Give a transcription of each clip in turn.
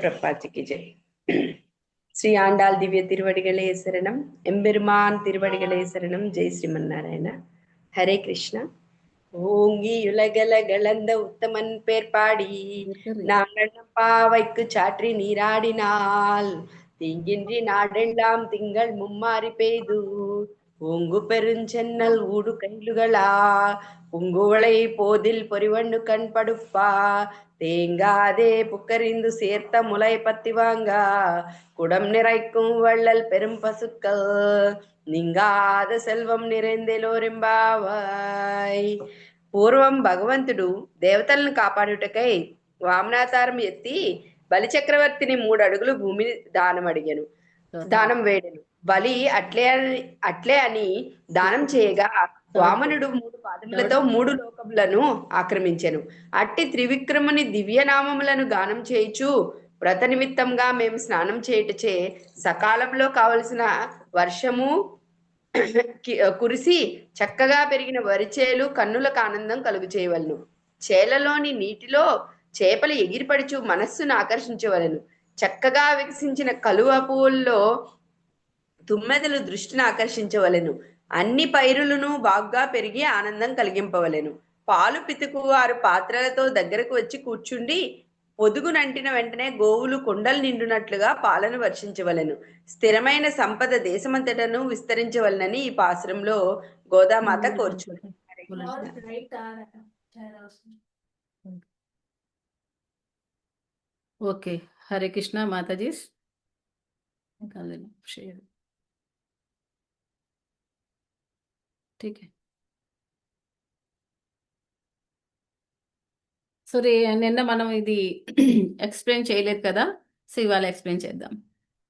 பிரபாத்திக்கு ஜெய். ஸ்ரீ ஆண்டாள் திவ்ய திருவடிகளே சரணம். எம்பெருமான் திருவடிகளே சரணம். ஜெய் ஸ்ரீமன் நாராயண. ஹரே கிருஷ்ணா. ஓங்கி உலகல கலந்த உத்தமன் பேர் பாடி நாங்கள் பாவைக்கு சாற்றி நீராடினால் தீங்கின்றி நாடெல்லாம் திங்கள் மும்மாறி பெய்து ஓங்கு பெருஞ்சென்னல் ஊடு கைலுகளா புங்குவளை போதில் பொறிவண்ணு கண் படுப்பா தேங்காதே புக்கறிந்து சேர்த்த முளை பத்தி வாங்கா குடம் நிறைக்கும் வள்ளல் பெரும் பசுக்கள் నింగాద సెల్వం నిరేందెలోరింబావాయ్. పూర్వం భగవంతుడు దేవతలను కాపాడుటకై వామనావతారం ఎత్తి బలిచక్రవర్తిని 3 అడుగులు భూమిని దానం వేడెను. బలి అట్లే అని దానం చేయగా వామనుడు 3 పాదములతో 3 లోకములను ఆక్రమించెను. అట్టి త్రివిక్రముని దివ్యనామములను గానం చేయుచు వ్రత నిమిత్తంగా మేము స్నానం చేయుటచే సకాలంలో కావలసిన వర్షము కురిసి చక్కగా పెరిగిన వరిచేలు కన్నులకు ఆనందం కలుగు చేయవలను. చేలలోని నీటిలో చేపలు ఎగిరిపడుచు మనస్సును ఆకర్షించవలను. చక్కగా వికసించిన కలువ పువ్వుల్లో తుమ్మెదలు దృష్టిని ఆకర్షించవలెను. అన్ని పైరులను బాగుగా పెరిగి ఆనందం కలిగింపవలెను. పాలు పితుకు వారు పాత్రలతో దగ్గరకు వచ్చి కూర్చుండి పొదుగునంటిన వెంటనే గోవులు కొండలు నిండునట్లుగా పాలను వర్షించవలెను. స్థిరమైన సంపద దేశమంతటను విస్తరించవలనని ఈ పాసురంలో గోదామాత కోరుచుంది. ఓకే, హరే కృష్ణ మాతాజీ. ठीक है. సో నిన్న మనం ఇది ఎక్స్ప్లెయిన్ చేయలేదు కదా, సో ఇవాళ ఎక్స్ప్లెయిన్ చేద్దాం.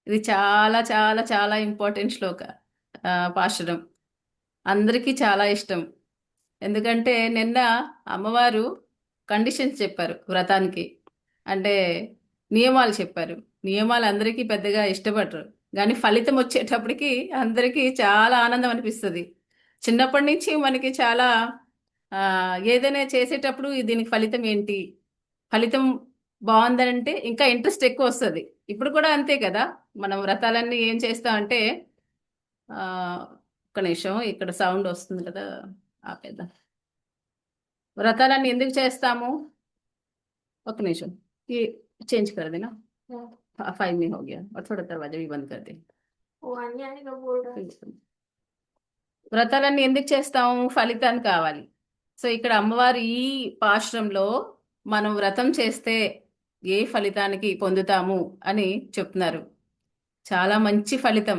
ఇది చాలా చాలా చాలా ఇంపార్టెంట్ శ్లోక పాశురం, అందరికీ చాలా ఇష్టం. ఎందుకంటే నిన్న అమ్మవారు కండిషన్స్ చెప్పారు వ్రతానికి, అంటే నియమాలు చెప్పారు. నియమాలు అందరికీ పెద్దగా ఇష్టపడరు, కానీ ఫలితం వచ్చేటప్పటికి అందరికీ చాలా ఆనందం అనిపిస్తుంది. చిన్నప్పటి నుంచి మనకి చాలా ఏదైనా చేసేటప్పుడు దీనికి ఫలితం ఏంటి, ఫలితం బాగుందంటే ఇంకా ఇంట్రెస్ట్ ఎక్కువ వస్తుంది. ఇప్పుడు కూడా అంతే కదా, మనం వ్రతాలన్నీ ఏం చేస్తామంటే ఒక్క నిమిషం, ఇక్కడ సౌండ్ వస్తుంది కదా, ఆపేద్దాం. వ్రతాలన్నీ ఎందుకు చేస్తాము? ఒక నిమిషం, ये चेंज कर देना, 5 में हो गया और थोड़ा दरवाजा भी बंद कर दे. వ్రతాలన్నీ ఎందుకు చేస్తాము? ఫలితాన్ని కావాలి. సో ఇక్కడ అమ్మవారి ఈ పాశ్రంలో మనం వ్రతం చేస్తే ఏ ఫలితానికి పొందుతాము అని చెప్తున్నారు. చాలా మంచి ఫలితం.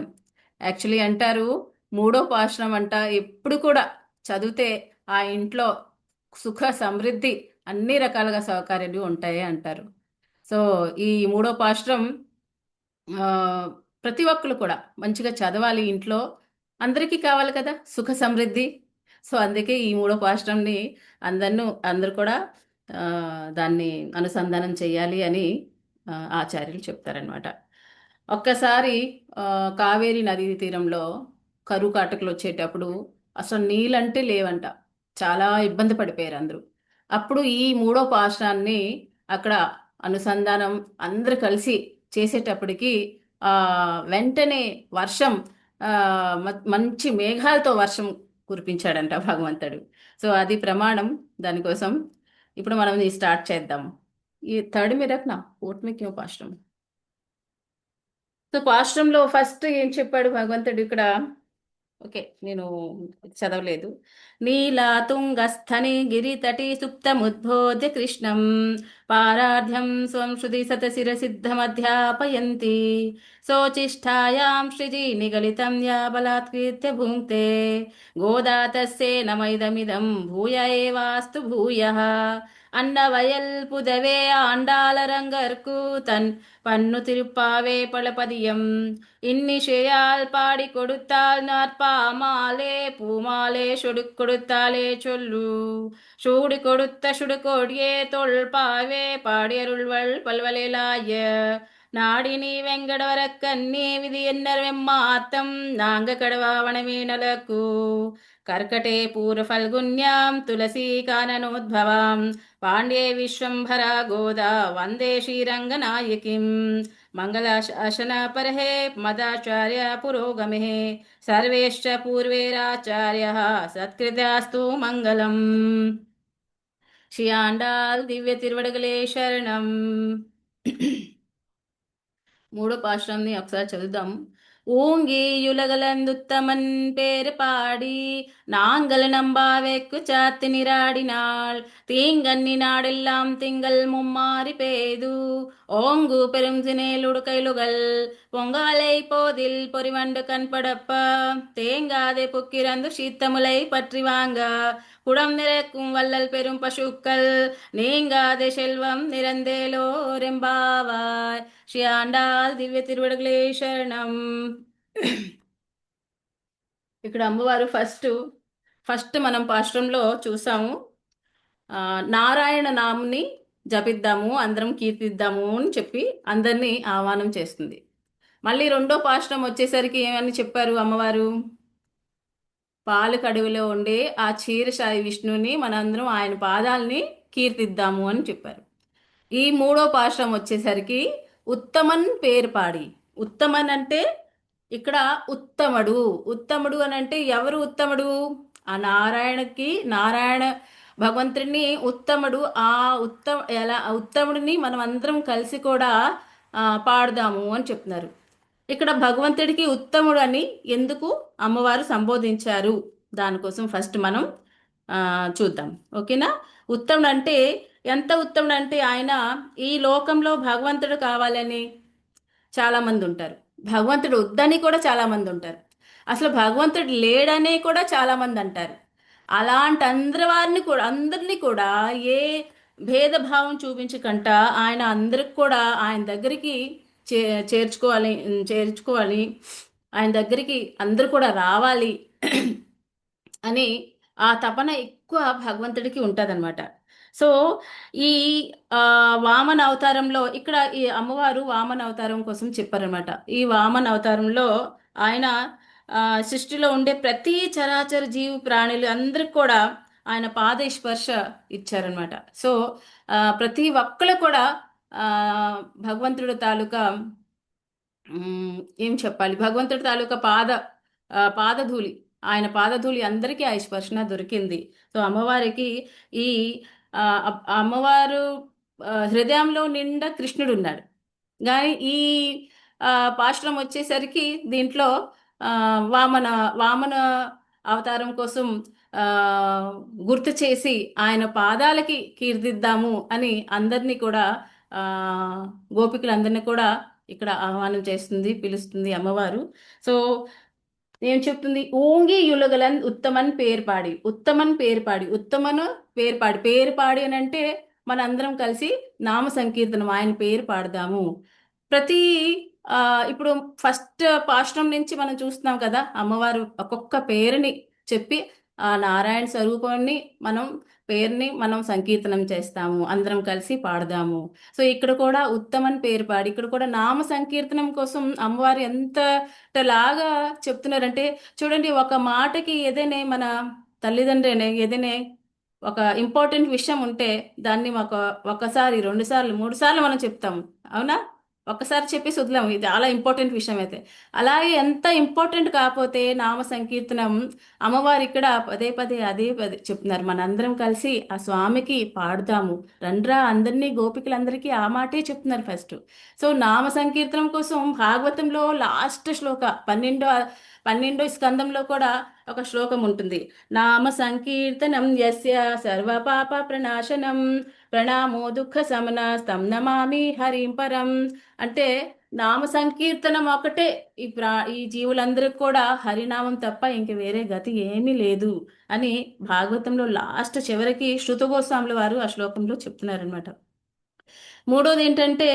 యాక్చువల్లీ అంటారు 3వ పాశ్రం అంట ఎప్పుడు కూడా చదివితే ఆ ఇంట్లో సుఖ సమృద్ధి అన్ని రకాలుగా సౌకర్యాలు ఉంటాయి అంటారు. సో ఈ 3వ పాశ్రం ప్రతి ఒక్కరు కూడా మంచిగా చదవాలి. ఇంట్లో అందరికీ కావాలి కదా సుఖ సమృద్ధి. సో అందుకే ఈ 3వ పాశ్రంని అందరూ కూడా దాన్ని అనుసంధానం చేయాలి అని ఆచార్యులు చెప్తారనమాట. ఒక్కసారి కావేరీ నదీ తీరంలో కరువు కాటకులు వచ్చేటప్పుడు అసలు నీళ్ళంటే లేవంట, చాలా ఇబ్బంది పడిపోయారు అందరూ. అప్పుడు ఈ 3వ పాశ్రాన్ని అక్కడ అనుసంధానం అందరు కలిసి చేసేటప్పటికి వెంటనే వర్షం, మంచి మేఘాలతో వర్షం కురిపించాడంట భగవంతుడు. సో అది ప్రమాణం దానికోసం. ఇప్పుడు మనం స్టార్ట్ చేద్దాం. ఈ 3rd में रखना, 4th में क्यों పాశ్రం? సో పాశ్రంలో ఫస్ట్ ఏం చెప్పాడు భగవంతుడు ఇక్కడ? ఓకే, నేను చదవలేదు. నీలాతుంగస్థనే గిరితటి సుప్తముద్బోధ్య కృష్ణం పారార్ధ్యం స్వం శృతి సతశిరసిద్ధమధ్యాపయంతి శోచిష్టాయాం శ్రీజీ నిగలితం యా బలాత్కృత్య భుంక్తే గోదా తస్యేనమైదమిదం భూయ ఏవాస్తు భూయః அன்னவயல் புதவே ஆண்டாளரங்கற்கு தன் பன்னு திருப்பாவே பலபதியம் இன்னிசையால் பாடி கொடுத்தால் நாற்பாமாலே பூமாலே சுடு கொடுத்தாலே சொல்லு சூடு கொடுத்த சுடுகோடியே தொல்பாவே பாடியருள்வள் பல்வலைலாய నాడిని వెంగడవర కన్నీ విధి ఎన్నర్ వెమ్మాత్తం నాంగ కడవావణమే నలకు కర్కటే పూర్వ ఫల్గున్యాం తులసీ కాననోద్భవాం పాండ్యే విశ్వంభర గోదా వందే శ్రీరంగనాయకిం మంగళాశాసన పరహే మదాచార్య పురోగమే సర్వేశ్చ పూర్వేరాచార్య సత్కృతాస్తు మంగళం. శ్రీ ఆండాల్ దివ్య తిరువడగలే శరణం. మూడో పాశ్రంని ఒకసారి చదువుదాం. ఊంగియులగలందుత్తమన్ పేరు పాడి நாங்கள் நம்பாவேக்கு சாத்து நிராடினாள் தீங்கன்னி நாடெல்லாம் திங்கள் மும்மாறி பேது ஓங்கு பெரும் சினேலுடு கைலுகள் பொங்காலை போதில் பொறிவண்டு கண்படப்ப தேங்காதே புக்கிரந்து சீத்தமுலை பற்றி வாங்க குடம் நிறைக்கும் வள்ளல் பெரும் பசுக்கள் நீங்காதே செல்வம் நிறந்தேலோரெம்பாவாய். శ్రీ ఆండాల్ దివ్య తిరువడగలే శరణం. ఇక్కడ అమ్మవారు ఫస్ట్ మనం పాశ్రంలో చూసాము, నారాయణ నాముని జపిద్దాము, అందరం కీర్తిద్దాము అని చెప్పి అందరినీ ఆహ్వానం చేస్తుంది. మళ్ళీ రెండో పాశ్రం వచ్చేసరికి ఏమని చెప్పారు అమ్మవారు? పాలు కడువులో ఉండే ఆ క్షీరసాయి విష్ణుని మనందరం ఆయన పాదాలని కీర్తిద్దాము అని చెప్పారు. ఈ మూడో పాశ్రం వచ్చేసరికి ఉత్తమన్ పేరు పాడి. ఉత్తమన్ అంటే ఇక్కడ ఉత్తముడు అని అంటే ఎవరు ఉత్తముడు? ఆ నారాయణ భగవంతుడిని ఉత్తముడు. ఆ ఉత్తముడిని మనం అందరం కలిసి కూడా పాడదాము అని చెప్తున్నారు. ఇక్కడ భగవంతుడికి ఉత్తముడు అని ఎందుకు అమ్మవారు సంబోధించారు, దానికోసం ఫస్ట్ మనం చూద్దాం. ఓకేనా? ఉత్తముడు అంటే ఎంత ఉత్తముడు అంటే ఆయన ఈ లోకంలో భగవంతుడు కావాలని చాలామంది ఉంటారు, భగవంతుడు వద్దని కూడా చాలామంది ఉంటారు, అసలు భగవంతుడు లేడనే కూడా చాలామంది అంటారు. అలాంటి అందరినీ కూడా ఏ భేదభావం చూపించకంట ఆయన అందరికి కూడా ఆయన దగ్గరికి చేర్చుకోవాలి, ఆయన దగ్గరికి అందరూ కూడా రావాలి అని ఆ తపన ఎక్కువ భగవంతుడికి ఉంటుందన్నమాట. సో ఈ వామన అవతారంలో ఇక్కడ ఈ అమ్మవారు వామన అవతారం కోసం చెప్పారనమాట. ఈ వామన అవతారంలో ఆయన సృష్టిలో ఉండే ప్రతి చరాచర జీవి ప్రాణులు అందరికి కూడా ఆయన పాద స్పర్శ ఇచ్చారనమాట. సో ప్రతి ఒక్కరు కూడా భగవంతుడి తాలూకా ఏం చెప్పాలి, భగవంతుడి తాలూకా పాదధూళి, ఆయన పాదధూళి అందరికీ ఆ స్పర్శన దొరికింది. సో అమ్మవారికి ఈ అమ్మవారు హృదయంలో నిండా కృష్ణుడు ఉన్నాడు. కానీ ఈ పాశ్రం వచ్చేసరికి దీంట్లో వామన అవతారం కోసం గుర్తు చేసి ఆయన పాదాలకి కీర్తిద్దాము అని అందరినీ కూడా గోపికలందరినీ కూడా ఇక్కడ ఆహ్వానం చేస్తుంది, పిలుస్తుంది అమ్మవారు. సో ఏం చెప్తుంది? ఓంగి యులగలన్ ఉత్తమన్ పేరుపాడి. పేరుపాడి అని అంటే మనందరం కలిసి నామ సంకీర్తనం, ఆయన పేరు పాడదాము. ఇప్పుడు ఫస్ట్ పాశ్రం నుంచి మనం చూస్తున్నాం కదా, అమ్మవారు ఒక్కొక్క పేరుని చెప్పి ఆ నారాయణ స్వరూపాన్ని పేరుని మనం సంకీర్తనం చేస్తాము, అందరం కలిసి పాడదాము. సో ఇక్కడ కూడా ఉత్తమన్ పేరు పాడి, ఇక్కడ కూడా నామ సంకీర్తనం కోసం అమ్మవారు ఎంతలాగా చెప్తున్నారంటే చూడండి, ఒక మాటకి ఏదైనా మన తల్లిదండ్రులనే ఏదైనా ఒక ఇంపార్టెంట్ విషయం ఉంటే దాన్ని ఒకసారి 2 సార్లు 3 సార్లు మనం చెప్తాము, అవునా? ఒక్కసారి చెప్పేసి వదిలాము, ఇది చాలా ఇంపార్టెంట్ విషయం అయితే. అలాగే ఎంత ఇంపార్టెంట్ కాకపోతే నామ సంకీర్తనం అమ్మవారు ఇక్కడ పదే పదే చెప్తున్నారు. మనందరం కలిసి ఆ స్వామికి పాడుదాము రండ్రా, అందరినీ గోపికలందరికీ ఆ మాటే చెప్తున్నారు ఫస్ట్. సో నామ సంకీర్తనం కోసం భాగవతంలో లాస్ట్ శ్లోక 12వ స్కందంలో కూడా ఒక శ్లోకం ఉంటుంది. నామ సంకీర్తనం యస్య సర్వ పాప ప్రణాశనం ప్రణామో దుఃఖ సమన తం నమామి హరిం పరం. అంటే నామ సంకీర్తనం ఒకటే ఈ జీవులందరికీ కూడా హరినామం తప్ప ఇంక వేరే గతి ఏమీ లేదు అని భాగవతంలో లాస్ట్ చివరికి శృత గోస్వాముల వారు ఆ శ్లోకంలో చెప్తున్నారనమాట. మూడోది ఏంటంటే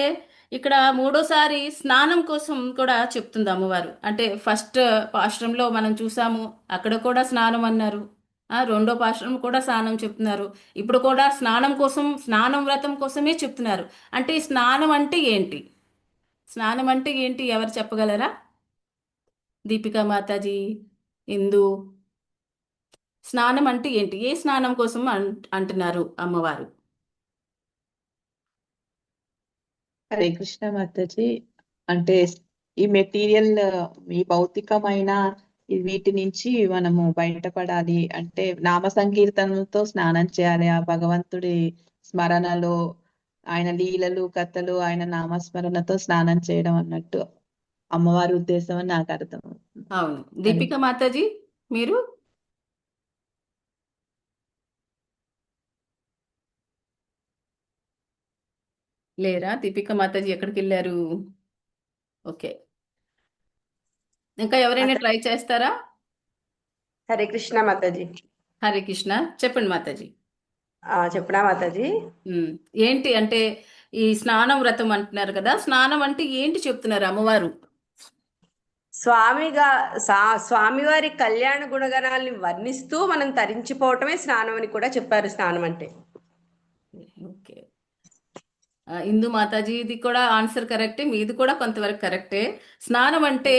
ఇక్కడ మూడోసారి స్నానం కోసం కూడా చెప్తుంది అమ్మవారు. అంటే ఫస్ట్ పాశ్రంలో మనం చూసాము, అక్కడ కూడా స్నానం అన్నారు, రెండో పాశ్రం కూడా స్నానం చెప్తున్నారు, ఇప్పుడు కూడా స్నానం వ్రతం కోసమే చెప్తున్నారు. అంటే స్నానం అంటే ఏంటి, ఎవరు చెప్పగలరా? దీపికా మాతాజీ, ఇందు, స్నానం అంటే ఏంటి? ఏ స్నానం కోసం అంటున్నారు అమ్మవారు? హరే కృష్ణ మాతాజీ. అంటే ఈ మెటీరియల్, ఈ భౌతికమైన వీటి నుంచి మనము బయటపడాలి అంటే నామ సంకీర్తనలతో స్నానం చేయాలి. ఆ భగవంతుడి స్మరణలో, ఆయన లీలలు కథలు, ఆయన నామస్మరణతో స్నానం చేయడం అన్నట్టు అమ్మవారి ఉద్దేశం అని నాకు అర్థం. అవును. హరే దీపిక మాతాజీ, మీరు? లేరా? దీపిక మాతాజీ ఎక్కడికి వెళ్ళారు? ఓకే. ఇంకా ఎవరైనా మాతాజీ, ట్రై చేస్తారా? హరే కృష్ణ మాతాజీ. హరే కృష్ణ. చెప్పండి మాతాజీ. చెప్పనా మాతాజీ? ఉమ్. ఏంటి అంటే ఈ స్నానం వ్రతం అంటున్నారు కదా, స్నానం అంటే ఏంటి చెప్తున్నారు అమ్మవారు? స్వామిగా స్వామివారి కళ్యాణ గుణగణాలని వర్ణిస్తూ మనం తరించిపోవటమే స్నానం అని కూడా చెప్పారు స్నానం అంటే. ఓకే. ఇందు మాతాజీ ఇది కూడా ఆన్సర్ కరెక్టే, మీది కూడా కొంతవరకు కరెక్టే. స్నానం అంటే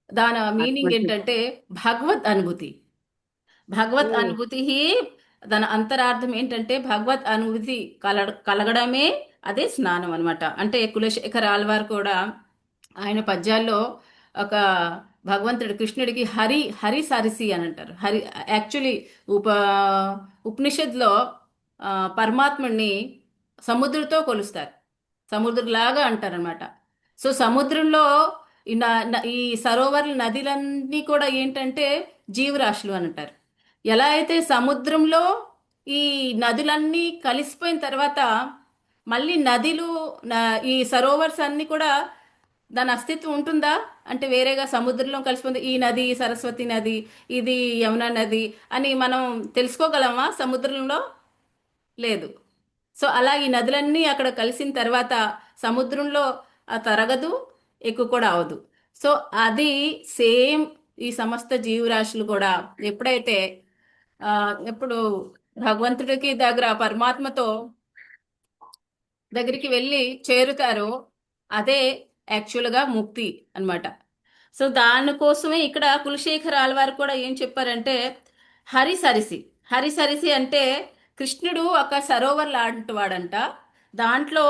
దాని మీనింగ్ ఏంటంటే భగవద్ అనుభూతి. భగవత్ ఉమ్, అనుభూతి, దాని అంతరార్థం ఏంటంటే భగవత్ అనుభూతి కలగడమే అదే స్నానం అన్నమాట. అంటే కులశేఖర ఆళ్వార్ కూడా ఆయన పద్యాల్లో ఒక భగవంతుడు కృష్ణుడికి హరి హరి సరిసి అని అంటారు. హరి యాక్చువల్లీ ఉప ఉపనిషత్తులో పరమాత్ముడిని సముద్రంతో కొలుస్తారు, సముద్రంలాగా అంటారనమాట. సో సముద్రంలో ఈ సరోవర్లు నదులన్నీ కూడా ఏంటంటే జీవరాశులు అని అంటారు. ఎలా అయితే సముద్రంలో ఈ నదులన్నీ కలిసిపోయిన తర్వాత మళ్ళీ నదులు ఈ సరోవర్స్ అన్ని కూడా దాని అస్తిత్వం ఉంటుందా అంటే వేరేగా సముద్రంలో కలిసిపోయింది ఈ నది సరస్వతి నది, ఇది యమునా నది అని మనం తెలుసుకోగలమా సముద్రంలో? లేదు. సో అలా ఈ నదులన్నీ అక్కడ కలిసిన తర్వాత సముద్రంలో తరగదు, ఎక్కువ కూడా అవదు. సో అది సేమ్ ఈ సమస్త జీవరాశులు కూడా ఎప్పుడైతే ఎప్పుడు భగవంతుడికి దగ్గర పరమాత్మతో దగ్గరికి వెళ్ళి చేరుతారో అదే యాక్చువల్గా ముక్తి అన్నమాట. సో దానికోసమే ఇక్కడ కులశేఖర ఆళ్వారు కూడా ఏం చెప్పారంటే హరి సరిసి. హరి సరిసి అంటే కృష్ణుడు ఒక సరోవర్ లాంటి వాడంట. దాంట్లో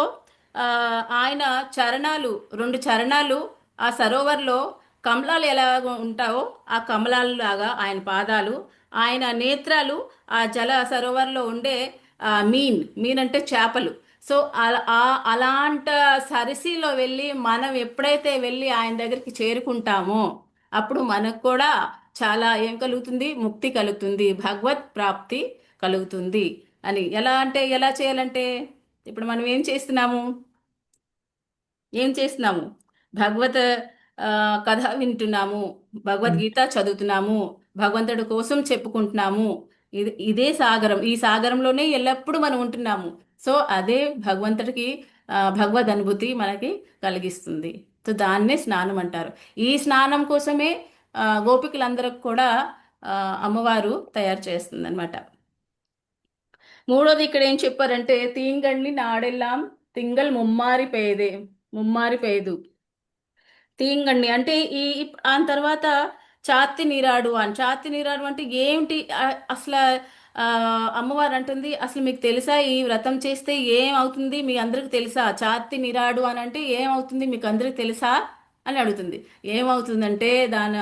ఆ, ఆయన చరణాలు, రెండు చరణాలు ఆ సరోవర్లో కమలాలు ఎలా ఉంటావో ఆ కమలాలు లాగా ఆయన పాదాలు, ఆయన నేత్రాలు ఆ జల సరోవర్లో ఉండే మీన్ మీన్ అంటే చేపలు. సో అలాంట సరసిలో వెళ్ళి మనం ఎప్పుడైతే వెళ్ళి ఆయన దగ్గరికి చేరుకుంటామో అప్పుడు మనకు కూడా చాలా ఏం కలుగుతుంది? ముక్తి కలుగుతుంది, భగవత్ ప్రాప్తి కలుగుతుంది అని. ఎలా అంటే ఎలా చేయాలంటే ఇప్పుడు మనం ఏం చేస్తున్నాము? భగవత్ కథ వింటున్నాము, భగవద్గీత చదువుతున్నాము, భగవంతుడి కోసం చెప్పుకుంటున్నాము. ఇదే సాగరం, ఈ సాగరంలోనే ఎల్లప్పుడూ మనం ఉంటున్నాము. సో అదే భగవంతుడికి భగవద్ అనుభూతి మనకి కలిగిస్తుంది. సో దాన్నే స్నానం అంటారు. ఈ స్నానం కోసమే గోపికలందరికి కూడా ఆ, అమ్మవారు తయారు చేస్తుంది అనమాట. మూడోది ఇక్కడ ఏం చెప్పారంటే తీంగళ్ళి నాడెల్లాం తింగల్ ముమ్మారి పేదు. తీంగండి అంటే ఆ తర్వాత చాత్తి నీరాడు అంటే ఏమిటి? అసలు ఆ, అమ్మవారు అంటుంది అసలు మీకు తెలుసా ఈ వ్రతం చేస్తే ఏం అవుతుంది మీ అందరికి తెలుసా? చాత్తి నీరాడు అని అంటే ఏమవుతుంది మీకు అందరికి తెలుసా అని అడుగుతుంది. ఏమవుతుందంటే దాని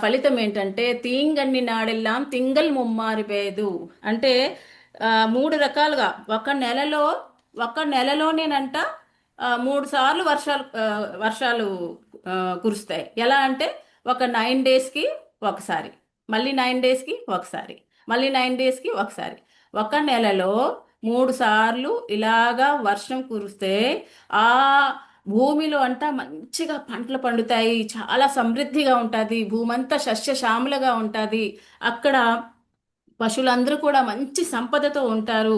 ఫలితం ఏంటంటే తీంగన్ని నాడెల్లాం తింగల్ ముమ్మారి పేదు. అంటే మూడు రకాలుగా ఒక నెలలోనేనంట 3 సార్లు వర్షాలు కురుస్తాయి. ఎలా అంటే ఒక 9 డేస్కి ఒకసారి, మళ్ళీ 9 డేస్కి ఒకసారి, మళ్ళీ 9 డేస్కి ఒకసారి. ఒక నెలలో 3 సార్లు ఇలాగా వర్షం కురిస్తే ఆ భూమిలో అంతా మంచిగా పంటలు పండుతాయి, చాలా సమృద్ధిగా ఉంటుంది, భూమి అంతా సస్యశ్యామలగా ఉంటుంది. అక్కడ పశువులందరూ కూడా మంచి సంపదతో ఉంటారు.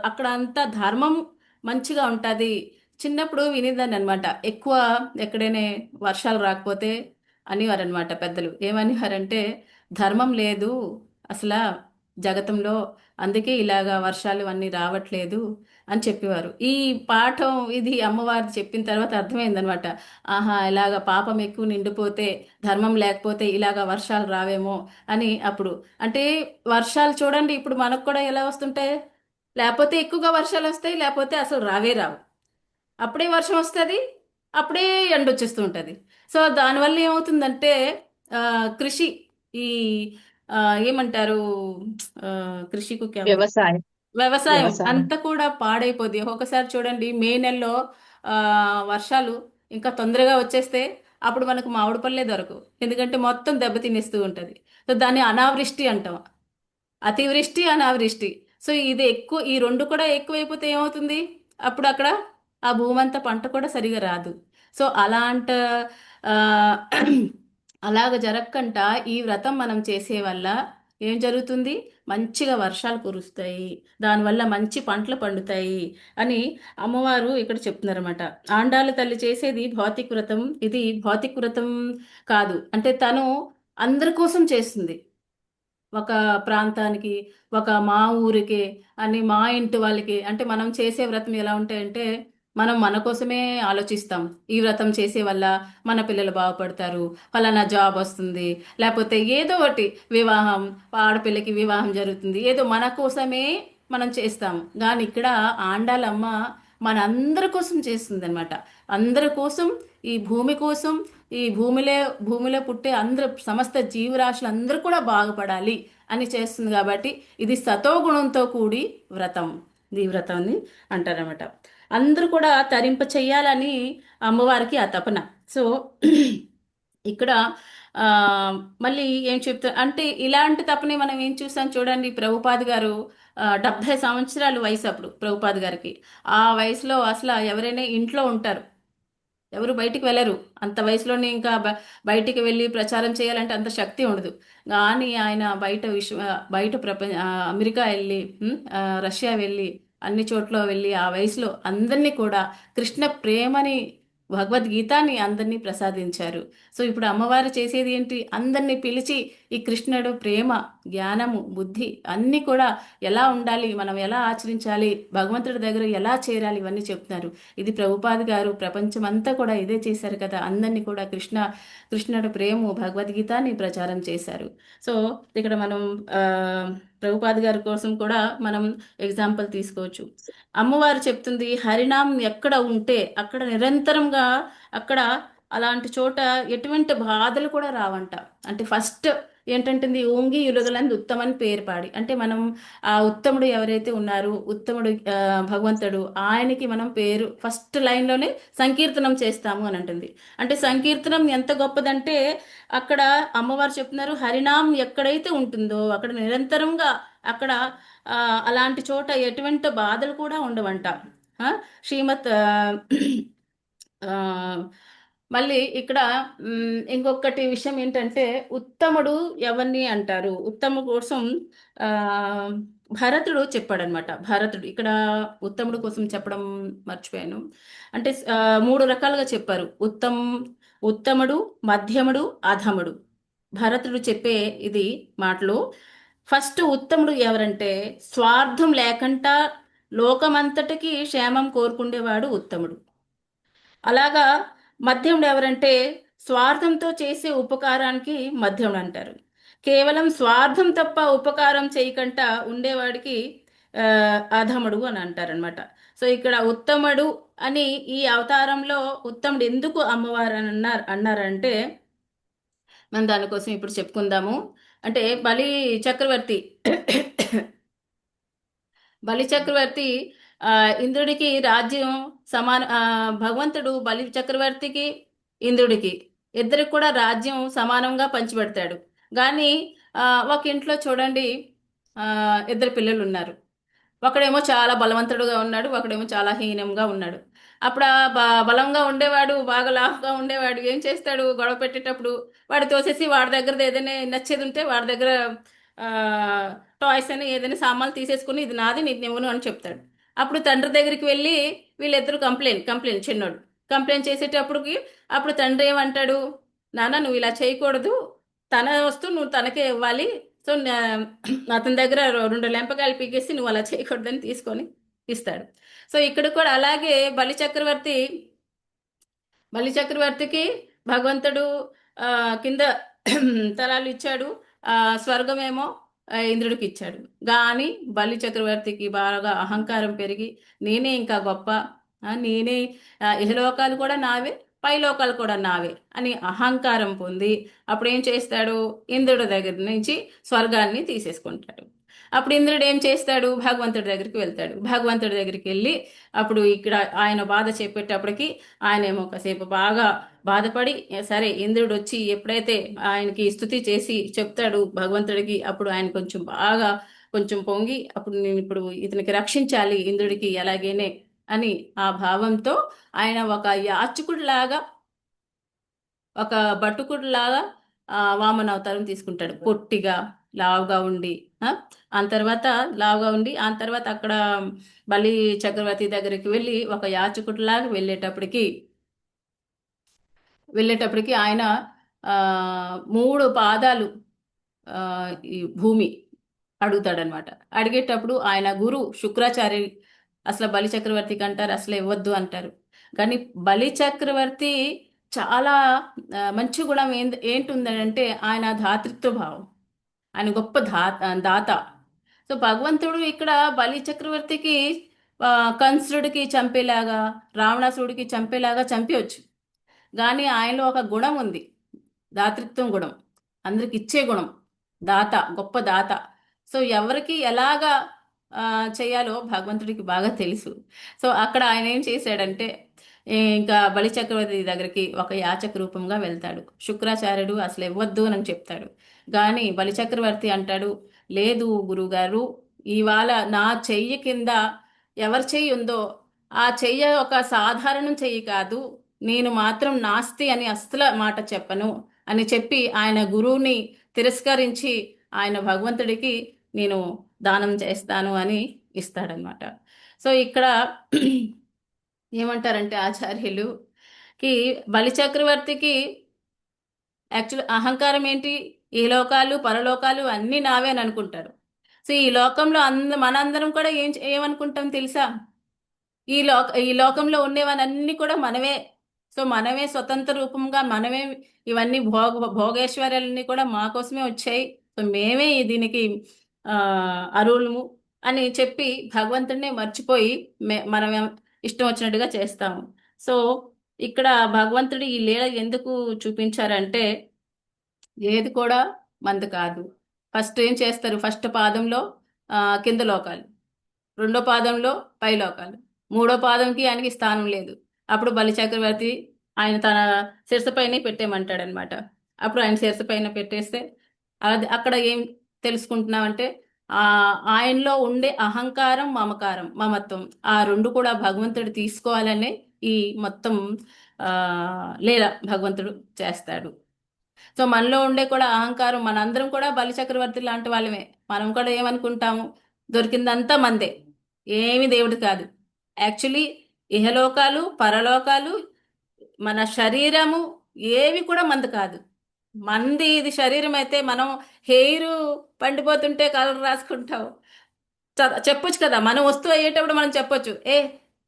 అక్కడ అంతా ధర్మం మంచిగా ఉంటుంది. చిన్నప్పుడు వినేదాన్ని అనమాట. ఎక్కువ ఎక్కడైనా వర్షాలు రాకపోతే అనేవారు అనమాట పెద్దలు. ఏమనేవారంటే ధర్మం లేదు అసలు జగతంలో, అందుకే ఇలాగా వర్షాలు అన్నీ రావట్లేదు అని చెప్పేవారు. ఈ పాఠం ఇది అమ్మవారు చెప్పిన తర్వాత అర్థమైందనమాట. ఆహా, ఇలాగ పాపం ఎక్కువ నిండిపోతే, ధర్మం లేకపోతే ఇలాగ వర్షాలు రావేమో అని. అప్పుడు అంటే వర్షాలు చూడండి ఇప్పుడు మనకు కూడా ఎలా వస్తుంటాయి, లేకపోతే ఎక్కువగా వర్షాలు వస్తాయి, లేకపోతే అసలు రావే రావు. అప్పుడే వర్షం వస్తుంది, అప్పుడే ఎండ వచ్చేస్తూ ఉంటుంది. సో దానివల్ల ఏమవుతుందంటే ఆ, కృషి ఈ ఆ, ఏమంటారు, ఆ, కృషికు క్యా బోల్- వ్యవసాయం వ్యవసాయం వ్యవసాయం అంతా కూడా పాడైపోద్ది. ఒక్కొక్కసారి చూడండి మే నెలలో ఆ, వర్షాలు ఇంకా తొందరగా వచ్చేస్తే అప్పుడు మనకు మామిడి పళ్ళే దొరకవు, ఎందుకంటే మొత్తం దెబ్బతినేస్తూ ఉంటుంది. సో దాన్ని అనావృష్టి అంటాం. అతివృష్టి అనావృష్టి. సో ఇది ఎక్కువ, ఈ రెండు కూడా ఎక్కువైపోతే ఏమవుతుంది, అప్పుడు అక్కడ ఆ భూమంతా పంట కూడా సరిగా రాదు. సో ఆ, అలాగ జరగకుండా ఈ వ్రతం మనం చేసే వల్ల ఏం జరుగుతుంది, మంచిగా వర్షాలు కురుస్తాయి, దానివల్ల మంచి పంటలు పండుతాయి అని అమ్మవారు ఇక్కడ చెప్తున్నారన్నమాట. ఆండాళ్ళ తల్లి చేసేది భౌతిక వ్రతం, ఇది భౌతిక వ్రతం కాదు. అంటే తను అందరి కోసం చేస్తుంది. ఒక ప్రాంతానికి, ఒక మా ఊరికి అని, మా ఇంటి వాళ్ళకి. అంటే మనం చేసే వ్రతం ఎలా ఉంటాయంటే, మనం మన కోసమే ఆలోచిస్తాం. ఈ వ్రతం చేసే వల్ల మన పిల్లలు బాగుపడతారు, ఫలానా జాబ్ వస్తుంది, లేకపోతే ఏదో ఒకటి వివాహం, ఆడపిల్లకి వివాహం జరుగుతుంది, ఏదో మన కోసమే మనం చేస్తాం. కానీ ఇక్కడ ఆండాలమ్మ మన అందరి కోసం చేస్తుంది అనమాట. అందరి కోసం, ఈ భూమి కోసం, ఈ భూమిలో పుట్టే అందరు సమస్త జీవరాశులు అందరూ కూడా బాగుపడాలి అని చేస్తుంది. కాబట్టి ఇది సతోగుణంతో కూడి వ్రతం, ఈ వ్రతాన్ని అంటారనమాట. అందరూ కూడా తరింప చెయ్యాలని అమ్మవారికి ఆ తపన. సో ఇక్కడ ఆ మళ్ళీ ఏం చెప్తారు అంటే, ఇలాంటి తపనే మనం ఏం చూసాం చూడండి. ప్రభుపాద్ గారు 70 సంవత్సరాలు వయసు అప్పుడు ప్రభుపాద్ గారికి. ఆ వయసులో అసలు ఎవరైనా ఇంట్లో ఉంటారు, ఎవరు బయటికి వెళ్ళరు. అంత వయసులోనే ఇంకా బయటికి వెళ్ళి ప్రచారం చేయాలంటే అంత శక్తి ఉండదు. కానీ ఆయన బయట అమెరికా వెళ్ళి, రష్యా వెళ్ళి, అన్ని చోట్ల వెళ్ళి ఆ వయసులో అందరినీ కూడా కృష్ణ ప్రేమని, భగవద్గీతాన్ని అందరినీ ప్రసాదించారు. సో ఇప్పుడు అమ్మవారు చేసేది ఏంటి, అందరినీ పిలిచి ఈ కృష్ణుడు ప్రేమ, జ్ఞానము, బుద్ధి అన్నీ కూడా ఎలా ఉండాలి, మనం ఎలా ఆచరించాలి, భగవంతుడి దగ్గర ఎలా చేరాలి, ఇవన్నీ చెప్తున్నారు. ఇది ప్రభుపాద్ గారు ప్రపంచమంతా కూడా ఇదే చేశారు కదా. అందరినీ కూడా కృష్ణుడు ప్రేమ, భగవద్గీతాన్ని ప్రచారం చేశారు. సో ఇక్కడ మనం ఆ, ప్రభుపాద్ గారి కోసం కూడా మనం ఎగ్జాంపుల్ తీసుకోవచ్చు. అమ్మవారు చెప్తుంది, హరినామం ఎక్కడ ఉంటే అక్కడ నిరంతరంగా, అక్కడ అలాంటి చోట ఎటువంటి బాధలు కూడా రావంట. అంటే ఫస్ట్ ఏంటంటే ఓంగి యులగలంది ఉత్తమని పేరు పాడి, అంటే మనం ఆ ఉత్తముడు ఎవరైతే ఉన్నారో, ఉత్తముడు భగవంతుడు, ఆయనకి మనం పేరు ఫస్ట్ లైన్లోనే సంకీర్తనం చేస్తాము అని అంటుంది. అంటే సంకీర్తనం ఎంత గొప్పదంటే, అక్కడ అమ్మవారు చెప్తున్నారు, హరినామం ఎక్కడైతే ఉంటుందో అక్కడ నిరంతరంగా, అక్కడ ఆ, అలాంటి చోట ఎటువంటి బాధలు కూడా ఉండవంట. ఆ, శ్రీమత్ ఆ, మళ్ళీ ఇక్కడ ఇంకొకటి విషయం ఏంటంటే, ఉత్తముడు ఎవరిని అంటారు, ఉత్తముడు కోసం ఆ భరతుడు చెప్పాడనమాట. భరతుడు ఇక్కడ ఉత్తముడు కోసం చెప్పడం మర్చిపోయాను. అంటే 3 రకాలుగా చెప్పారు. ఉత్తముడు, మధ్యముడు, అధముడు. భరతుడు చెప్పే ఇది మాటలు. ఫస్ట్ ఉత్తముడు ఎవరంటే, స్వార్థం లేకుండా లోకమంతటికి క్షేమం కోరుకుండేవాడు ఉత్తముడు. అలాగా మధ్యముడు ఎవరంటే, స్వార్థంతో చేసే ఉపకారానికి మధ్యముడు అంటారు. కేవలం స్వార్థం తప్ప ఉపకారం చేయకుండా ఉండేవాడికి ఆ, అధముడు అని అంటారనమాట. సో ఇక్కడ ఉత్తముడు అని ఈ అవతారంలో ఉత్తముడు ఎందుకు అమ్మవారు అని అన్నారంటే, మనం దానికోసం ఇప్పుడు చెప్పుకుందాము. అంటే చక్రవర్తి బలి చక్రవర్తి ఆ, ఇంద్రుడికి రాజ్యం భగవంతుడు బలి చక్రవర్తికి, ఇంద్రుడికి ఇద్దరికి కూడా రాజ్యం సమానంగా పంచిపెడతాడు. కానీ ఆ, ఒక ఇంట్లో చూడండి, ఆ, 2 పిల్లలు ఉన్నారు. ఒకడేమో చాలా బలవంతుడుగా ఉన్నాడు, ఒకడేమో చాలా హీనంగా ఉన్నాడు. అప్పుడు ఆ బలంగా ఉండేవాడు, బాగా లావుగా ఉండేవాడు ఏం చేస్తాడు, గొడవ పెట్టేటప్పుడు వాడు తోసేసి వాడి దగ్గర ఏదైనా నచ్చేది ఉంటే వాడి దగ్గర ఆ, టాయ్స్ అని ఏదైనా సామాన్లు తీసేసుకుని, ఇది నాది, నీకు ఇవ్వను అని చెప్తాడు. అప్పుడు తండ్రి దగ్గరికి వెళ్ళి వీళ్ళిద్దరు కంప్లైంట్ చిన్నోడు కంప్లైంట్ చేసేటప్పటికి, అప్పుడు తండ్రి ఏమంటాడు, నాన్న నువ్వు ఇలా చేయకూడదు, తన వస్తువు నువ్వు తనకే ఇవ్వాలి. సో అతని దగ్గర 2 లెంపకాయలు పీకేసి నువ్వు అలా చేయకూడదని తీసుకొని ఇస్తాడు. సో ఇక్కడ కూడా అలాగే బలి చక్రవర్తికి భగవంతుడు కింద తలాలు ఇచ్చాడు, ఆ స్వర్గమేమో ఇంద్రుడికి ఇచ్చాడు. కానీ బలి చక్రవర్తికి బాగా అహంకారం పెరిగి, నేనే ఇంకా గొప్ప, నేనే ఇహలోకాలు కూడా నావే, పైలోకాలు కూడా నావే అని అహంకారం పొంది అప్పుడు ఏం చేస్తాడు? ఇంద్రుడి దగ్గర నుంచి స్వర్గాన్ని తీసేసుకుంటాడు. అప్పుడు ఇంద్రుడు ఏం చేస్తాడు? భగవంతుడి దగ్గరికి వెళ్తాడు. భగవంతుడి దగ్గరికి వెళ్ళి అప్పుడు ఇక్కడ ఆయన బాధ చెప్పేటప్పటికి ఆయన ఏమో కాసేపు బాగా బాధపడి, సరే ఇంద్రుడు వచ్చి ఎప్పుడైతే ఆయనకి స్తుతి చేసి చెప్తాడు భగవంతుడికి, అప్పుడు ఆయన కొంచెం పొంగి, అప్పుడు నేను ఇప్పుడు ఇతనికి రక్షించాలి ఇంద్రుడికి ఎలాగైనే అని ఆ భావంతో ఆయన ఒక యాచకుడిలాగా, ఒక భటుకుడిలాగా వామన అవతారం తీసుకుంటాడు. పొట్టిగా లావుగా ఉండి, ఆ ఆ తర్వాత లావుగా ఉండి, ఆ తర్వాత అక్కడ బలి చక్రవర్తి దగ్గరికి వెళ్ళి ఒక యాచకుడిలాగా వెళ్ళేటప్పటికి ఆయన ఆ 3 పాదాలు ఆ ఈ భూమి అడుగుతాడనమాట. అడిగేటప్పుడు ఆయన గురు శుక్రాచార్య అసలు బలి చక్రవర్తికి అంటారు అసలు ఇవ్వద్దు అంటారు. కానీ బలి చక్రవర్తి చాలా మంచి గుణం ఏంటుందంటే ఆయన దాతృత్వ భావం. ఆయన గొప్ప దాత. సో భగవంతుడు ఇక్కడ బలి చక్రవర్తికి కంసుడికి చంపేలాగా, రావణాసుడికి చంపేలాగా చంపవచ్చు. కానీ ఆయనలో ఒక గుణం ఉంది, దాతృత్వం గుణం, అందరికి ఇచ్చే గుణం, దాత, గొప్ప దాత. సో ఎవరికి ఎలాగా చేయాలో భగవంతుడికి బాగా తెలుసు. సో అక్కడ ఆయన ఏం చేశాడంటే ఇంకా బలి చక్రవర్తి దగ్గరికి ఒక యాచక రూపంగా వెళ్తాడు. శుక్రాచార్యుడు అసలు ఇవ్వద్దు అని చెప్తాడు. కానీ బలి చక్రవర్తి అంటాడు, లేదు గురుగారు, ఇవాళ నా చెయ్యి కింద ఎవరి చెయ్యి ఉందో ఆ చెయ్యి ఒక సాధారణ చెయ్యి కాదు, నేను మాత్రం నాస్తి అని అస్సలు మాట చెప్పను అని చెప్పి ఆయన గురువుని తిరస్కరించి ఆయన భగవంతుడికి నేను దానం చేస్తాను అని ఇస్తాడనమాట. సో ఇక్కడ ఏమంటారంటే ఆచార్యులుకి బలి చక్రవర్తికి యాక్చువల్ అహంకారం ఏంటి? ఈ లోకాలు పరలోకాలు అన్నీ నావే అని అనుకుంటారు. సో ఈ లోకంలో మనందరం కూడా ఏమనుకుంటాం తెలుసా? ఈ లోకంలో ఉండేవన్నీ కూడా మనమే. సో మనమే స్వతంత్ర రూపంగా మనమే ఇవన్నీ భోగేశ్వర్యాలన్నీ కూడా మా కోసమే వచ్చాయి. సో మేమే దీనికి అరువులము అని చెప్పి భగవంతుడినే మర్చిపోయి మనం ఇష్టం వచ్చినట్టుగా చేస్తాము. సో ఇక్కడ భగవంతుడు ఈ లీల ఎందుకు చూపించారంటే ఏది కూడా మంది కాదు. ఫస్ట్ ఏం చేస్తారు? ఫస్ట్ పాదంలో కింద లోకాలు, రెండో పాదంలో పై లోకాలు, మూడో పాదంకి ఆయనకి స్థానం లేదు. అప్పుడు బలి చక్రవర్తి ఆయన తన శిరస్సు పైన పెట్టేయమంటాడనమాట. అప్పుడు ఆయన శిరస్సు పైన పెట్టేస్తే అది అక్కడ ఏం తెలుసుకుంటున్నామంటే ఆయనలో ఉండే అహంకారం, మమత్వం, ఆ రెండు కూడా భగవంతుడు తీసుకోవాలనే ఈ మొత్తం లీల భగవంతుడు చేస్తాడు. సో మనలో ఉండే కూడా అహంకారం, మనందరం కూడా బలి చక్రవర్తి లాంటి వాళ్ళమే. మనం కూడా ఏమనుకుంటాము? దొరికిందంతా మందే, ఏమి దేవుడు కాదు. యాక్చువల్లీ ఇహలోకాలు పరలోకాలు మన శరీరము ఏవి కూడా మంది కాదు. మంది ఇది శరీరం అయితే మనం హెయిర్ పండిపోతుంటే కలర్ రాసుకుంటావు, చెప్పొచ్చు కదా. మనం వస్తువు అయ్యేటప్పుడు మనం చెప్పొచ్చు,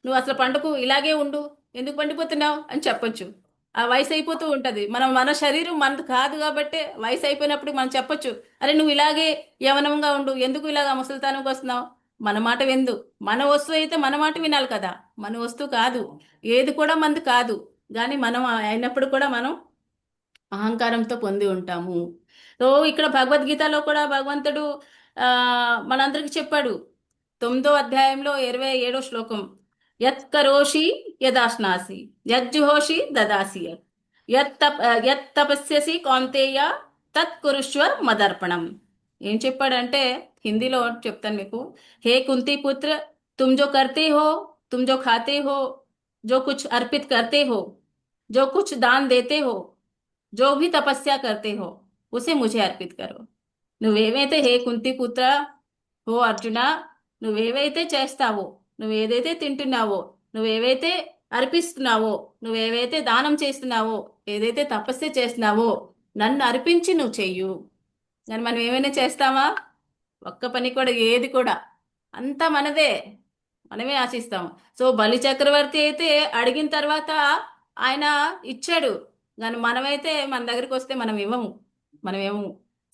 నువ్వు అసలు పండుకు ఇలాగే ఉండు, ఎందుకు పండిపోతున్నావు అని చెప్పొచ్చు. ఆ వయసు అయిపోతూ ఉంటది. మన శరీరం మనది కాదు కాబట్టి వయసు అయిపోయినప్పుడు మనం చెప్పొచ్చు, అరే నువ్వు ఇలాగే యవనంగా ఉండు, ఎందుకు ఇలాగా ముసలితనంకి వస్తున్నావు, మన మాట విందు. మన వస్తువు అయితే మన మాట వినాలి కదా, మన వస్తువు కాదు, ఏది కూడా మనది కాదు. కానీ మనం అయినప్పుడు కూడా మనం అహంకారంతో పొంది ఉంటాము. సో ఇక్కడ భగవద్గీతలో కూడా భగవంతుడు మనందరికి చెప్పాడు. 9వ అధ్యాయంలో 27వ శ్లోకం, యత్ కరోషి యదాశ్నాసి యజ్జుహోషి దదాసి యత్ తపస్యసి కౌంతేయ తత్ కురుష్వ మదర్పణం. ఏం చెప్పాడంటే హిందీలో చెప్తాను మీకు. హే కుంతి పుత్ర, तुम जो करते हो, तुम जो खाते हो, जो कुछ अर्पित करते हो, जो कुछ दान देते हो, जो भी तपस्या करते हो, उसे मुझे अर्पित करो. నువ్వేవైతే హే కుంతి పుత్ర, ఓ అర్జున, నువ్వేవైతే చేస్తావో, నువ్వేదైతే తింటున్నావో, నువ్వేవైతే అర్పిస్తున్నావో, నువ్వేవైతే దానం చేస్తున్నావో, ఏదైతే తపస్సు చేస్తున్నావో నన్ను అర్పించి నువ్వు చెయ్యు. కానీ మనం ఏమైనా చేస్తామా? ఒక్క పని కూడా, ఏది కూడా అంతా మనదే, మనమే ఆశిస్తాం. సో బలి చక్రవర్తి అయితే అడిగిన తర్వాత ఆయన ఇచ్చాడు, కానీ మనమైతే మన దగ్గరికి వస్తే మనం ఇవ్వము.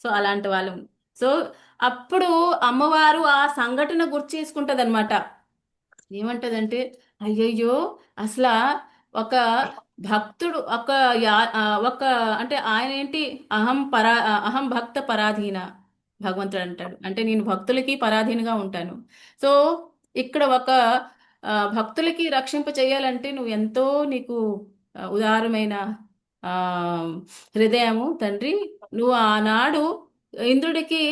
సో అలాంటి వాళ్ళం. సో అప్పుడు అమ్మవారు ఆ సంఘటన గుర్తు చేసుకుంటది అనమాట. ఏమంటదంటే, అయ్యయ్యో! అసలా ఒక భక్తుడు ఒక అంటే ఆయనేంటి అహం భక్త పరాధీన భగవంతుడు అంటాడు. అంటే నేను భక్తులకి పరాధీనగా ఉంటాను. సో ఇక్కడ ఒక భక్తులకి రక్షింప చేయాలంటే నువ్వు ఎంతో నీకు ఉదారమైన ఆ హృదయము తండ్రి. నువ్వు ఆనాడు ఇంద్రుడికి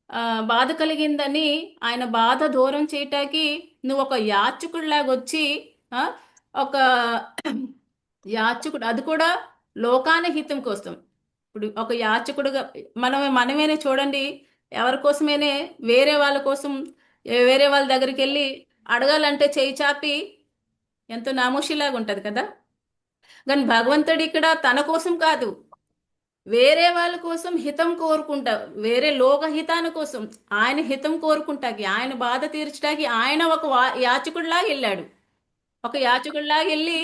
ఆ బాధ కలిగిందని ఆయన బాధ దూరం చేయటానికి నువ్వు ఒక యాచకుడిలాగా వచ్చి ఆ, ఒక యాచకుడు, అది కూడా లోకాన హితం కోసం. ఇప్పుడు ఒక యాచకుడుగా మనమేనే చూడండి, ఎవరి కోసమేనే వేరే వాళ్ళ కోసం వేరే వాళ్ళ దగ్గరికి వెళ్ళి అడగాలంటే చేయి చాపి ఎంతో నామోషిలాగా ఉంటది కదా. కానీ భగవంతుడు ఇక్కడ తన కోసం కాదు, వేరే వాళ్ళ కోసం హితం కోరుకుంటా, వేరే లోక హితాని కోసం ఆయన హితం కోరుకుంటాకి, ఆయన బాధ తీర్చడానికి ఆయన ఒక యాచకుడిలాగా వెళ్ళాడు. ఒక యాచకుడిలాగా వెళ్ళి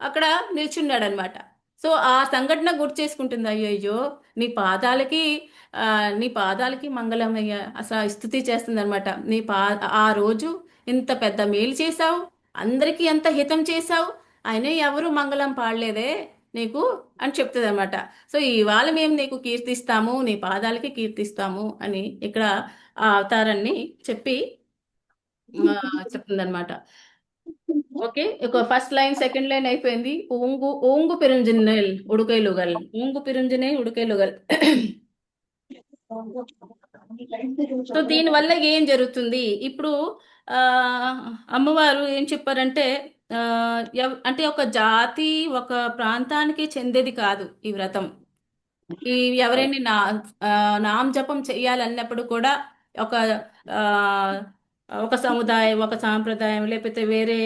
అక్కడ నిల్చున్నాడు అనమాట. సో ఆ సంఘటన గుర్తు చేసుకుంటుంది, అయ్యో నీ పాదాలకి ఆ, నీ పాదాలకి మంగళమయ్య, అసలు స్తుతి చేస్తుంది అనమాట. ఆ రోజు ఇంత పెద్ద మేలు చేశావు, అందరికీ ఎంత హితం చేశావు, అయినా ఎవరు మంగళం పాడలేదే నీకు అని చెప్తుంది అనమాట. సో ఇవాళ మేము నీకు కీర్తిస్తాము, నీ పాదాలకి కీర్తిస్తాము అని ఇక్కడ ఆ అవతారాన్ని చెప్పి చెప్తుంది అనమాట. ఓకే, ఒక ఫస్ట్ లైన్ సెకండ్ లైన్ అయిపోయింది. ఊంగు ఊంగు పెరుంజిన్నెల్ ఉడుకైలుగల్, ఊంగు పెరుంజినే ఉడుకైలుగల్. సో దీని వల్ల ఏం జరుగుతుంది ఇప్పుడు? ఆ అమ్మవారు ఏం చెప్పారంటే ఆ అంటే ఒక జాతి ఒక ప్రాంతానికి చెందేది కాదు ఈ వ్రతం. ఈ ఎవరైనా నామ జపం చెయ్యాలన్నప్పుడు కూడా ఒక ఆ, ఒక సముదాయం, ఒక సాంప్రదాయం, లేకపోతే వేరే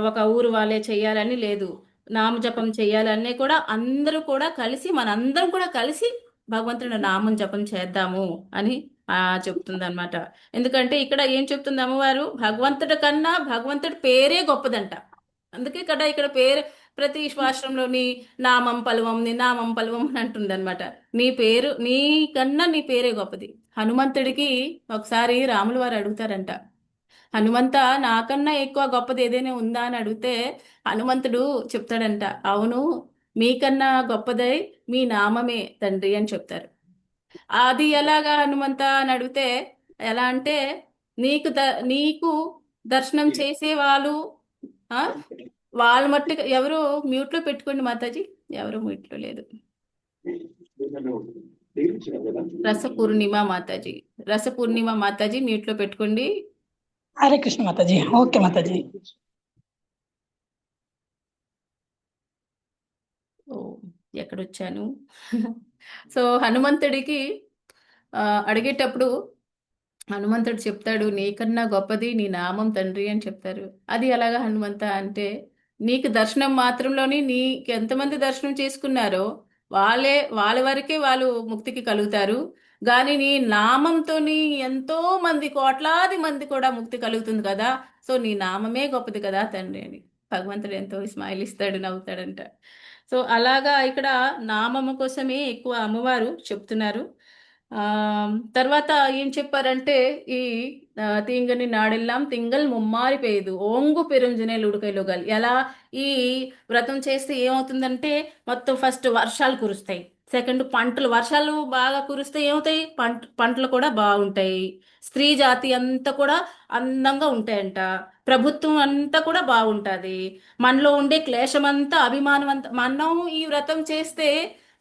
ఒక ఊరు వాళ్ళే చెయ్యాలని లేదు. నామజపం చెయ్యాలనే కూడా అందరూ కూడా కలిసి, మనందరం కూడా కలిసి భగవంతుడి నామం జపం చేద్దాము అని చెప్తుంది అనమాట. ఎందుకంటే ఇక్కడ ఏం చెప్తుంది అమ్మవారు, భగవంతుడి కన్నా భగవంతుడి పేరే గొప్పదంట. అందుకే ఇక్కడ పేరు ప్రతి శ్వాసంలోని నామం పలువం, నీ నామం పలువం అని అంటుంది అనమాట. నీ పేరు, నీ కన్నా నీ పేరే గొప్పది. హనుమంతుడికి ఒకసారి రాముల వారు అడుగుతారంట, హనుమంత నాకన్నా ఎక్కువ గొప్పది ఏదైనా ఉందా అని అడిగితే హనుమంతుడు చెప్తాడంట, అవును, మీకన్నా గొప్పదై మీ నామమే తండ్రి అని చెప్తారు. అది ఎలాగా హనుమంత అని అడిగితే, ఎలా అంటే నీకు దర్శనం చేసే వాళ్ళు ఆ వాళ్ళ మట్టుకు ఎవరు మ్యూట్ లో పెట్టుకోండి మాతాజీ, ఎవరు మ్యూట్ లో లేదు. రసపూర్ణిమ మాతాజీ, రసపూర్ణిమ మాతాజీ మ్యూట్ లో పెట్టుకోండి. హరే కృష్ణ మాతాజీ. ఓకే మాతాజీ. ఓ ఎక్కడొచ్చాను? సో హనుమంతుడికి అడిగేటప్పుడు హనుమంతుడు చెప్తాడు, నీకన్నా గొప్పది నీ నామం తండ్రి అని చెప్తారు. అది ఎలాగా హనుమంత అంటే, నీకు దర్శనం మాత్రంలోని నీకు ఎంతమంది దర్శనం చేసుకున్నారో వాళ్ళ వరకే వాళ్ళు ముక్తికి కలుగుతారు. కానీ నీ నామంతోని ఎంతో మంది, కోట్లాది మంది కూడా ముక్తి కలుగుతుంది కదా. సో నీ నామమే గొప్పది కదా తండ్రి అని భగవంతుడు ఎంతో స్మైల్ ఇస్తాడు, నవ్వుతాడంట. సో అలాగా ఇక్కడ నామము కోసమే ఎక్కువ అమ్మవారు చెప్తున్నారు. ఆ తర్వాత ఏం చెప్పారంటే, ఈ తీంగని నాడెల్లాం తింగల్ ముమ్మారి పేదు ఓంగు పెరుంజనే లుడుకైలుగల్. ఎలా ఈ వ్రతం చేస్తే ఏమవుతుందంటే, మొత్తం ఫస్ట్ వర్షాలు కురుస్తాయి, సెకండ్ పంటలు, వర్షాలు బాగా కురిస్తే ఏమవుతాయి, పంటలు కూడా బాగుంటాయి, స్త్రీ జాతి అంతా కూడా అందంగా ఉంటాయంట, ప్రభుత్వం అంతా కూడా బాగుంటుంది, మనలో ఉండే క్లేశం అంతా, అభిమానం అంతా, మనం ఈ వ్రతం చేస్తే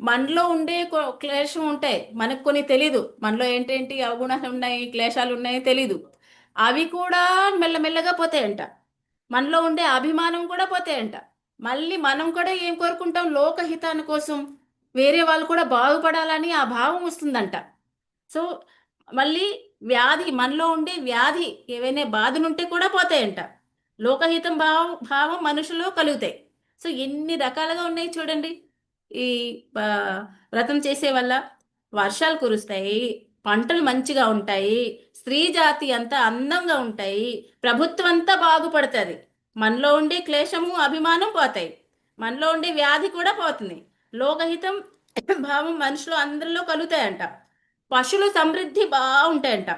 మనలో ఉండే క్లేశం ఉంటాయి, మనకు కొన్ని తెలీదు, మనలో ఏంటేంటి అవగుణాలు ఉన్నాయి, క్లేశాలు ఉన్నాయి తెలీదు, అవి కూడా మెల్లమెల్లగా పోతాయంట. మనలో ఉండే అభిమానం కూడా పోతాయంట. మళ్ళీ మనం కూడా ఏం కోరుకుంటాం, లోకహితాని కోసం వేరే వాళ్ళు కూడా బాగుపడాలని ఆ భావం వస్తుందంట. సో మళ్ళీ వ్యాధి, మనలో ఉండే వ్యాధి ఏవైనా బాధలుంటే కూడా పోతాయంట. లోకహితం భావం మనుషులో కలుగుతాయి. సో ఎన్ని రకాలుగా ఉన్నాయి చూడండి. ఈ ఆ, వ్రతం చేసే వల్ల వర్షాలు కురుస్తాయి, పంటలు మంచిగా ఉంటాయి, స్త్రీ జాతి అంతా అందంగా ఉంటాయి, ప్రభుత్వం అంతా బాగుపడుతుంది, మనలో ఉండే క్లేశము అభిమానం పోతాయి, మనలో ఉండే వ్యాధి కూడా పోతుంది, లోకహితం భావం మనుషులు అందరిలో కలుగుతాయంట, పశువుల సమృద్ధి బాగుంటాయంట,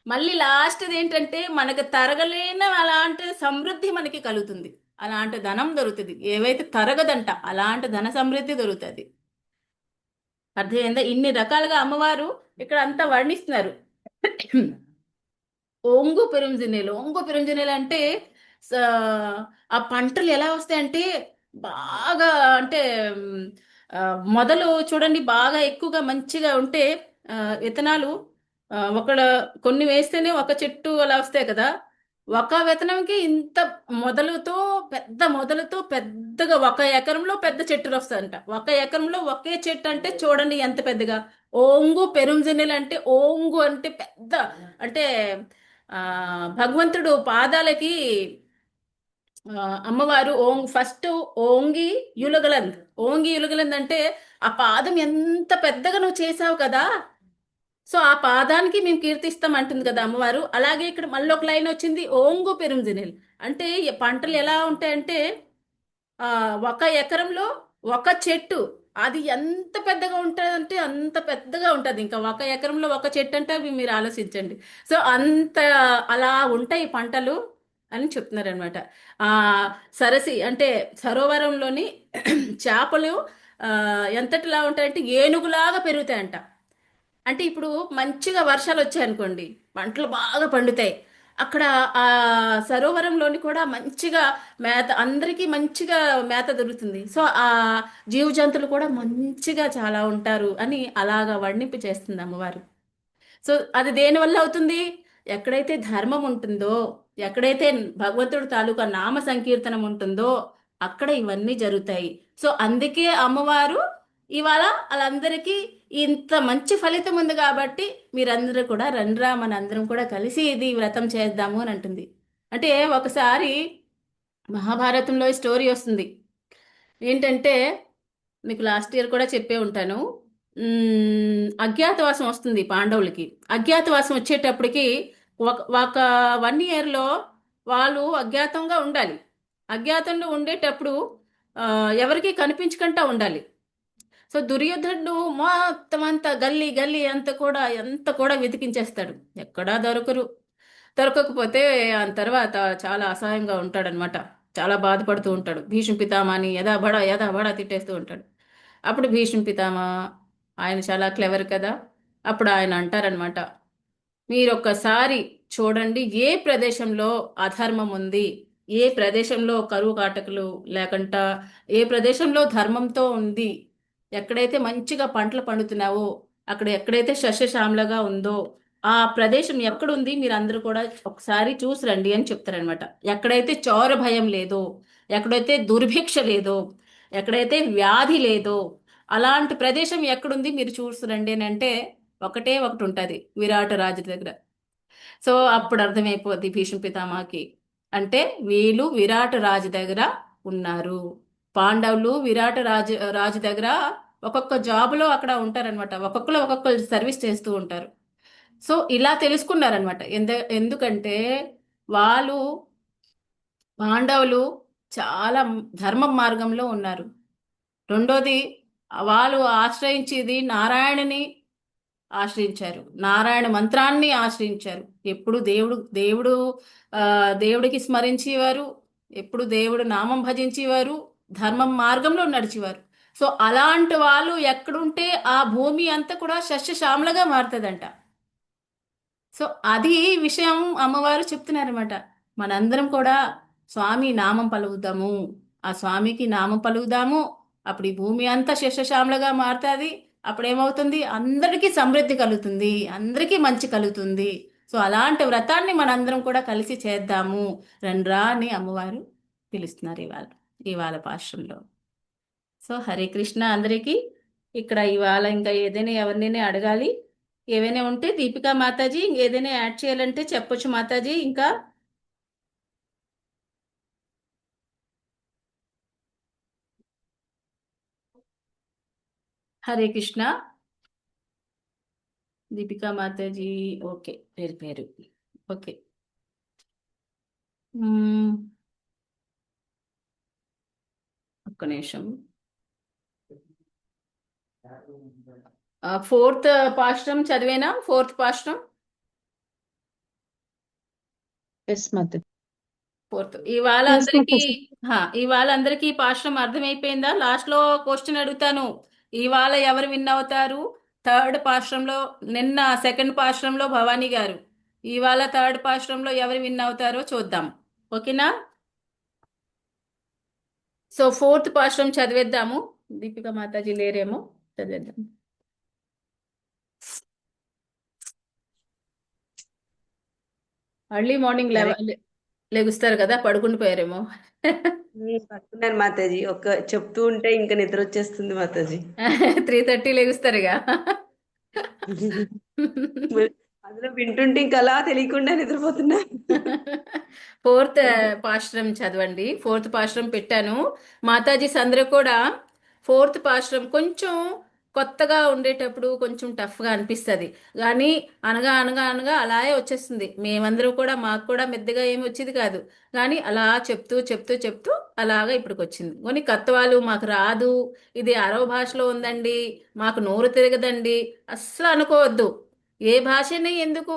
మళ్ళీ లాస్ట్ ఏంటంటే మనకు తరగలేని అలాంటి సమృద్ధి మనకి కలుగుతుంది. అలాంటి ధనం దొరుకుతుంది. ఏవైతే తరగదంట అలాంటి ధన సమృద్ధి దొరుకుతుంది. అర్థమైందా? ఇన్ని రకాలుగా అమ్మవారు ఇక్కడ అంతా వర్ణిస్తున్నారు. ఓంగు పెరుంజినేలు అంటే స- ఆ పంటలు ఎలా వస్తాయంటే బాగా అంటే మ్, ఆ, మొదలు చూడండి బాగా ఎక్కువగా మంచిగా ఉంటే విత్తనాలు ఒక కొన్ని వేస్తేనే ఒక చెట్టు అలా వస్తాయి కదా. ఒక విత్తనంకి ఇంత మొదలుతో పెద్దగా ఒక ఎకరంలో పెద్ద చెట్టులు వస్తాయంట. ఒక ఎకరంలో ఒకే చెట్టు అంటే చూడండి ఎంత పెద్దగా. ఓంగు పెరుంజినెలు అంటే ఓంగు అంటే పెద్ద అంటే ఆ భగవంతుడు పాదాలకి అమ్మవారు ఫస్ట్ ఓంగి యులగలంద్ ఓంగి యులగలంద్ అంటే ఆ పాదం ఎంత పెద్దగా నువ్వు చేసావు కదా. సో ఆ పాదానికి మేము కీర్తిస్తాం అంటుంది కదా అమ్మవారు. అలాగే ఇక్కడ మళ్ళీ ఒక లైన్ వచ్చింది ఓంగు పెరుంజినెల్ అంటే ఈ పంటలు ఎలా ఉంటాయంటే ఆ ఒక ఎకరంలో ఒక చెట్టు అది ఎంత పెద్దగా ఉంటుందంటే అంత పెద్దగా ఉంటుంది. ఇంకా ఒక ఎకరంలో ఒక చెట్టు అంటే అవి మీరు ఆలోచించండి. సో అంత అలా ఉంటాయి పంటలు అని చెప్తున్నారు అనమాట. ఆ సరసి అంటే సరోవరంలోని చేపలు ఎంతటిలా ఉంటాయంటే ఏనుగులాగా పెరుగుతాయంట. అంటే ఇప్పుడు మంచిగా వర్షాలు వచ్చాయనుకోండి పంటలు బాగా పండుతాయి. అక్కడ ఆ సరోవరంలోని కూడా మంచిగా మేత అందరికీ మంచిగా మేత దొరుకుతుంది. సో ఆ జీవ జంతువులు కూడా మంచిగా చాలా ఉంటారు అని అలాగా వర్ణింపు చేస్తుంది అమ్మవారు. సో అది దేని వల్ల అవుతుంది? ఎక్కడైతే ధర్మం ఉంటుందో, ఎక్కడైతే భగవంతుడు తాలూకా నామ సంకీర్తనం ఉంటుందో అక్కడ ఇవన్నీ జరుగుతాయి. సో అందుకే అమ్మవారు ఇవాళ వాళ్ళందరికీ ఇంత మంచి ఫలితం ఉంది కాబట్టి మీరందరూ కూడా రండ్రా మనందరం కూడా కలిసి ఇది వ్రతం చేద్దాము అని అంటుంది. అంటే ఒకసారి మహాభారతంలో ఈ స్టోరీ వస్తుంది. ఏంటంటే మీకు లాస్ట్ ఇయర్ కూడా చెప్పే ఉంటాను. అజ్ఞాతవాసం వస్తుంది పాండవులకి. అజ్ఞాతవాసం వచ్చేటప్పటికి ఒక ఒక 1 ఇయర్లో వాళ్ళు అజ్ఞాతంగా ఉండాలి. అజ్ఞాతంలో ఉండేటప్పుడు ఎవరికి కనిపించకుండా ఉండాలి. సో దుర్యోధనుడు మొత్తం అంతా గల్లీ గల్లీ ఎంత కూడా వెతికించేస్తాడు. ఎక్కడా దొరకకపోతే ఆ తర్వాత చాలా అసహాయంగా ఉంటాడనమాట. చాలా బాధపడుతూ ఉంటాడు. భీష్మ పితామహని యదా బడా తిట్టేస్తూ ఉంటాడు. అప్పుడు భీష్మ పితామహ ఆయన చాలా క్లెవర్ కదా. అప్పుడు ఆయన అంటారనమాట, మీరొక్కసారి చూడండి ఏ ప్రదేశంలో అధర్మం ఉంది, ఏ ప్రదేశంలో కరువు కాటకులు లేకుండా ఏ ప్రదేశంలో ధర్మంతో ఉంది, ఎక్కడైతే మంచిగా పంటలు పండుతున్నావో అక్కడ ఎక్కడైతే సస్యశ్యామలగా ఉందో ఆ ప్రదేశం ఎక్కడుంది మీరు అందరూ కూడా ఒకసారి చూసి రండి అని చెప్తారనమాట. ఎక్కడైతే చౌర భయం లేదో, ఎక్కడైతే దుర్భిక్ష లేదో, ఎక్కడైతే వ్యాధి లేదో అలాంటి ప్రదేశం ఎక్కడుంది మీరు చూసురండి అని అంటే ఒకటే ఒకటి ఉంటుంది, విరాట రాజు దగ్గర. సో అప్పుడు అర్థమైపోద్ది భీష్మ పితామహకి, అంటే వీళ్ళు విరాట రాజు దగ్గర ఉన్నారు. పాండవులు విరాట రాజు దగ్గర ఒక్కొక్క జాబులో అక్కడ ఉంటారనమాట. ఒక్కొక్కరు సర్వీస్ చేస్తూ ఉంటారు. సో ఇలా తెలుసుకున్నారనమాట. ఎందుకంటే వాళ్ళు పాండవులు చాలా ధర్మ మార్గంలో ఉన్నారు. రెండోది వాళ్ళు ఆశ్రయించేది నారాయణని ఆశ్రయించారు, నారాయణ మంత్రాన్ని ఆశ్రయించారు. ఎప్పుడు దేవుడు ఆ దేవుడికి స్మరించేవారు, ఎప్పుడు దేవుడు నామం భజించేవారు, ధర్మం మార్గంలో నడిచేవారు. సో అలాంటి వాళ్ళు ఎక్కడుంటే ఆ భూమి అంతా కూడా సస్యశ్యామలగా మారుతుందంట. సో అది విషయం అమ్మవారు చెప్తున్నారన్నమాట. మనందరం కూడా స్వామి నామం పలుకుదాము, ఆ స్వామికి నామం పలుకుదాము. అప్పుడు ఈ భూమి అంతా శస్యశ్యామలగా మారుతుంది. అప్పుడు ఏమవుతుంది? అందరికీ సమృద్ధి కలుగుతుంది, అందరికీ మంచి కలుగుతుంది. సో అలాంటి వ్రతాన్ని మనందరం కూడా కలిసి చేద్దాము రండ్రా అని అమ్మవారు పిలుస్తున్నారు ఇవాళ పాశ్రంలో. సో హరే కృష్ణ అందరికీ. ఇక్కడ ఇవాళ ఇంకా ఏదైనా ఎవరినైనా అడగాలి, ఏవైనా ఉంటే దీపికా మాతాజీ ఏదైనా యాడ్ చేయాలంటే చెప్పొచ్చు మాతాజీ. ఇంకా హరే కృష్ణ. దీపికా మాతాజీ ఓకే, పేరు ఓకే. ఒక్క నిమిషం. 4th పాశ్రం చదివేనా? 4th పాశ్రం ఎస్ మాతాజీ. ఫోర్త్. ఇవాళ Yes, అందరికి Mataji. ఇవాళ అందరికి ఈ పాఠం అర్థమైపోయిందా? లాస్ట్ లో క్వశ్చన్ అడుగుతాను. ఇవాళ ఎవరు విన్ అవుతారు? థర్డ్ పాశ్రంలో, నిన్న సెకండ్ పాశ్రంలో భవానీ గారు, ఇవాళ థర్డ్ పాశ్రంలో ఎవరు విన్ అవుతారో చూద్దాం. ఓకేనా? సో ఫోర్త్ పాశ్రం చదివేద్దాము. దీపిక మాతాజీ లేరేమో, చదివేద్దాం. అర్లీ మార్నింగ్ సరే. లెగుస్తారు కదా, పడుకుని పోయారేమో. పడుకున్నాను మాతాజీ. చెప్తూ ఉంటే ఇంకా నిద్ర వచ్చేస్తుంది మాతాజీ. 3:30 లెగుస్తారుగా. మరి అందులో వింటుంటే ఇంకా అలా తెలియకుండా నిద్రపోతున్నా. ఫోర్త్ పాశ్రం చదవండి. ఫోర్త్ పాశ్రం పెట్టాను. మాతాజీస్ అందరూ కూడా ఫోర్త్ పాశ్రం కొంచెం కొత్తగా ఉండేటప్పుడు కొంచెం టఫ్గా అనిపిస్తుంది, కానీ అనగా అనగా అనగా అలాగే వచ్చేస్తుంది. మేమందరం కూడా, మాకు కూడా మెద్దగా ఏమి వచ్చేది కాదు, కానీ అలా చెప్తూ చెప్తూ చెప్తూ అలాగా ఇప్పటికి వచ్చింది. కొన్ని కత్వాలు మాకు రాదు, ఇది అరవ భాషలో ఉందండి, మాకు నోరు తిరగదండి అస్సలు అనుకోవద్దు. ఏ భాషని ఎందుకు,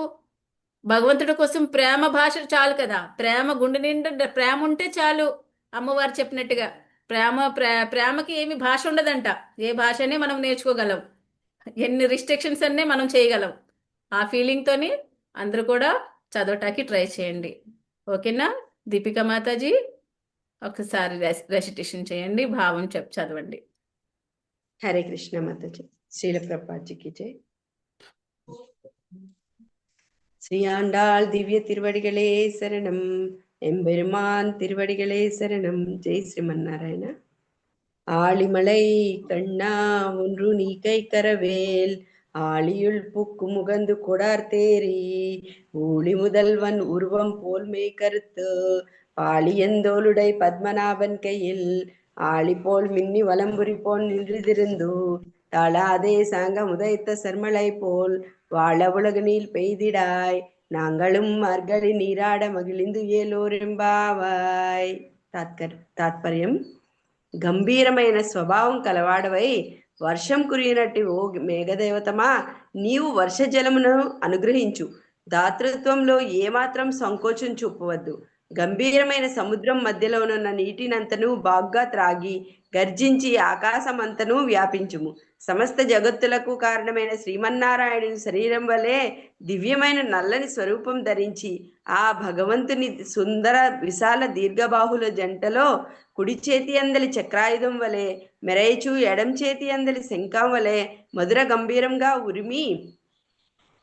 భగవంతుడి కోసం ప్రేమ భాష చాలు కదా. ప్రేమ గుండె నిండా ప్రేమ ఉంటే చాలు. అమ్మవారు చెప్పినట్టుగా ప్రేమకి ఏమి భాష ఉండదంట. ఏ భాషనే మనం నేర్చుకోగలం, ఎన్ని రిస్ట్రిక్షన్స్ అన్నీ మనం చేయగలం. ఆ ఫీలింగ్తోని అందరూ కూడా చదవటానికి ట్రై చేయండి. ఓకేనా? దీపిక మాతాజీ ఒకసారి రెసిటేషన్ చేయండి, భావం చదవండి. హరే కృష్ణ మాతాజీ. శ్రీల ప్రభుపాద్జీకి జై. ஸ்ரீ ஆண்டாள் திவ்ய திருவடிகளே சரணம். எம்பெருமான் திருவடிகளே சரணம். ஜெய் ஸ்ரீமன்னாராயண. ஆழிமலை கண்ணா ஒன்று நீ கை கரவேல், ஆழியுள் புக்கு முகந்து கொடார் தேரி, ஊழி முதல்வன் உருவம் போல் மெய் கருத்து, பாழியந்தோளுடை பத்மநாபன் கையில் ஆழி போல் மின்னி வலம்புரி போல் நின்றிருந்து, தாளாதே சாங்க உதைத்த சர்மலை போல் வாழ உலகனில் பெய்திடாய், நாங்களும் மார்கழி நீராட மகிழ்ந்து ఏలోరెంబావాయ్. తాత్పర్యం: గంభీరమైన స్వభావం కలవాడవై వర్షం కురియనట్టి ఓ మేఘదేవతమా, నీవు వర్షజలమును అనుగ్రహించు. దాతృత్వంలో ఏమాత్రం సంకోచం చూపవద్దు. గంభీరమైన సముద్రం మధ్యలోనున్న నీటినంతను బాగ్గా త్రాగి గర్జించి ఆకాశమంతను వ్యాపించుము. సమస్త జగత్తులకు కారణమైన శ్రీమన్నారాయణుని శరీరం వలె దివ్యమైన నల్లని స్వరూపం ధరించి ఆ భగవంతుని సుందర విశాల దీర్ఘబాహుల జంటలో కుడి చేతి అందలి చక్రాయుధం వలె మెరైచు ఎడం చేతి అందలి శంఖం వలె మధుర గంభీరంగా ఉరిమి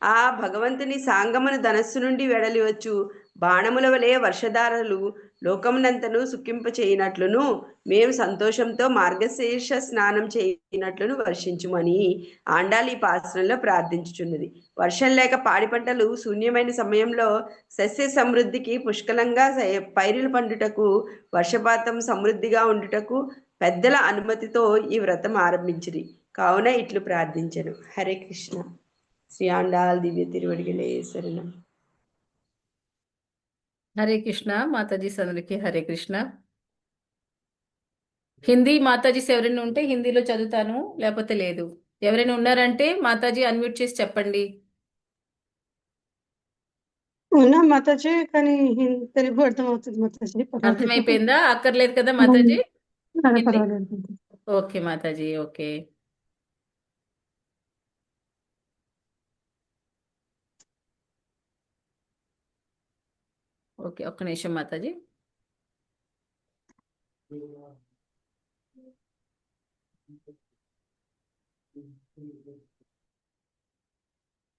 ఆ భగవంతుని సాంగమును ధనస్సు నుండి వెడలివచ్చు బాణముల వలె వర్షధారలు లోకమునంతను సుఖింప చేయనట్లును, మేము సంతోషంతో మార్గశీర్ష స్నానం చేయనట్లును వర్షించుమని ఆండాలి ఈ పాశ్రంలో ప్రార్థించుచున్నది. వర్షం లేక పాడి పంటలు శూన్యమైన సమయంలో సస్య సమృద్ధికి పుష్కలంగా పైరులు పండుటకు, వర్షపాతం సమృద్ధిగా ఉండుటకు పెద్దల అనుమతితో ఈ వ్రతం ఆరంభించిరి. కావున ఇట్లు ప్రార్థించను. హరే కృష్ణ. శ్రీ ఆండాల్ దివ్య తిరువడిగలే శరణం. హరే కృష్ణ. మాతాజీ అందరికి హరే కృష్ణ. హిందీ మాతాజీస్ ఎవరైనా ఉంటే హిందీలో చదువుతాను, లేకపోతే లేదు. ఎవరైనా ఉన్నారంటే మాతాజీ అన్మ్యూట్ చేసి చెప్పండి. ఉన్నా మాతాజీ, కానీ తెలుగు అర్థమవుతుంది మాతాజీ, పర్వాలేదు. అర్థమైపోయిందా? అక్కర్లేదు కదా మాతాజీ? అదే హిందీ. పర్వాలేదు. Okay Mataji, okay. ఓకే, ఒక్క నిమిషం మాతాజీ.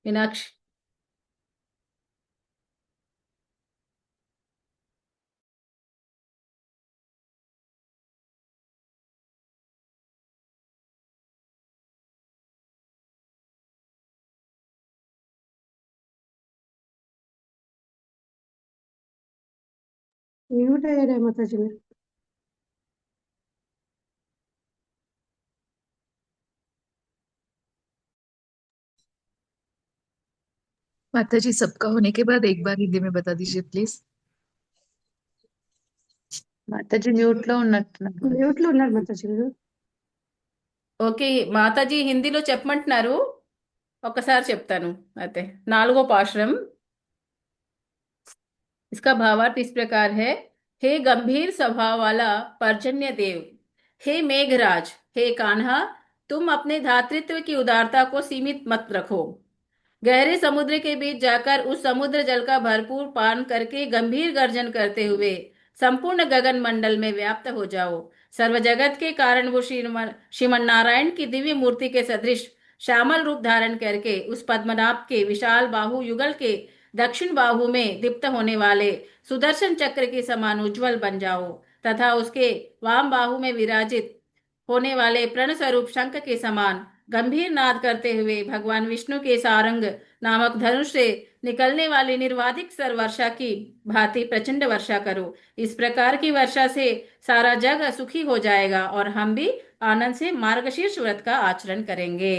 మీనాక్షి. మ్యూట్ అయ్యారే మాతాజీ మీరు? माता जी, सबका होने के बाद एक बार हिंदी में बता दीजिए प्लीज। మాతాజీ మ్యూట్ లో ఉన్నట్టున్నారు. మ్యూట్ లో ఉన్నారు మాతాజీ మీరు. ఓకే మాతాజీ, హిందీలో చెప్పమంటున్నారు, ఒక్కసారి చెప్తాను. అయితే 4వ పాశురం. इसका भावार्थ इस प्रकार है। हे गंभीर स्वभाव वाला पर्जन्य देव, हे मेघराज, हे कान्हा, तुम अपने धातृत्व की उदारता को सीमित मत रखो। गहरे समुद्र के बीच जाकर उस समुद्र जल का भरपूर पान करके गंभीर गर्जन करते हुए संपूर्ण गगन मंडल में व्याप्त हो जाओ। सर्व जगत के कारण वो श्रीमन नारायण की दिव्य मूर्ति के सदृश श्यामल रूप धारण करके उस पद्मनाभ के विशाल बाहु युगल के दक्षिण बाहु में दीप्त होने वाले सुदर्शन चक्र के समान उज्जवल बन जाओ तथा उसके वाम बाहु में विराजित होने वाले प्रण स्वरूप शंख के समान गंभीर नाद करते हुए भगवान विष्णु के सारंग नामक धनुष से निकलने वाली निर्वाधिक सर वर्षा की भांति प्रचंड वर्षा करो। इस प्रकार की वर्षा से सारा जग सुखी हो जाएगा और हम भी आनंद से मार्गशीर्ष व्रत का आचरण करेंगे।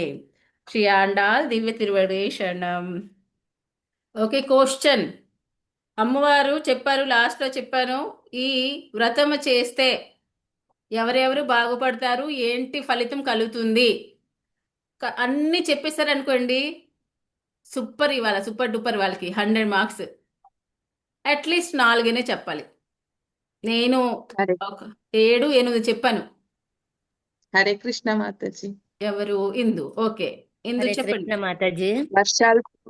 श्री आंडाल దివ్య తిరువడి శరణం. Okay, question. అమ్మవారు చెప్పారు, లాస్ట్ లో చెప్పాను, ఈ వ్రతం చేస్తే ఎవరెవరు బాగుపడతారు, ఏంటి ఫలితం కలుగుతుంది, అన్ని చెప్పేశారు అనుకోండి, సూపర్. ఇవాళ సూపర్ డూపర్ వాళ్ళకి 100 మార్క్స్. అట్లీస్ట్ 4 చెప్పాలి. నేను హరే ఒక 7, 8 చెప్పాను. హరే కృష్ణ మాతాజీ. ఎవరు? ఇందు. ఓకే, ఇందు హరే చెప్పండి. కృష్ణ మాతాజీ.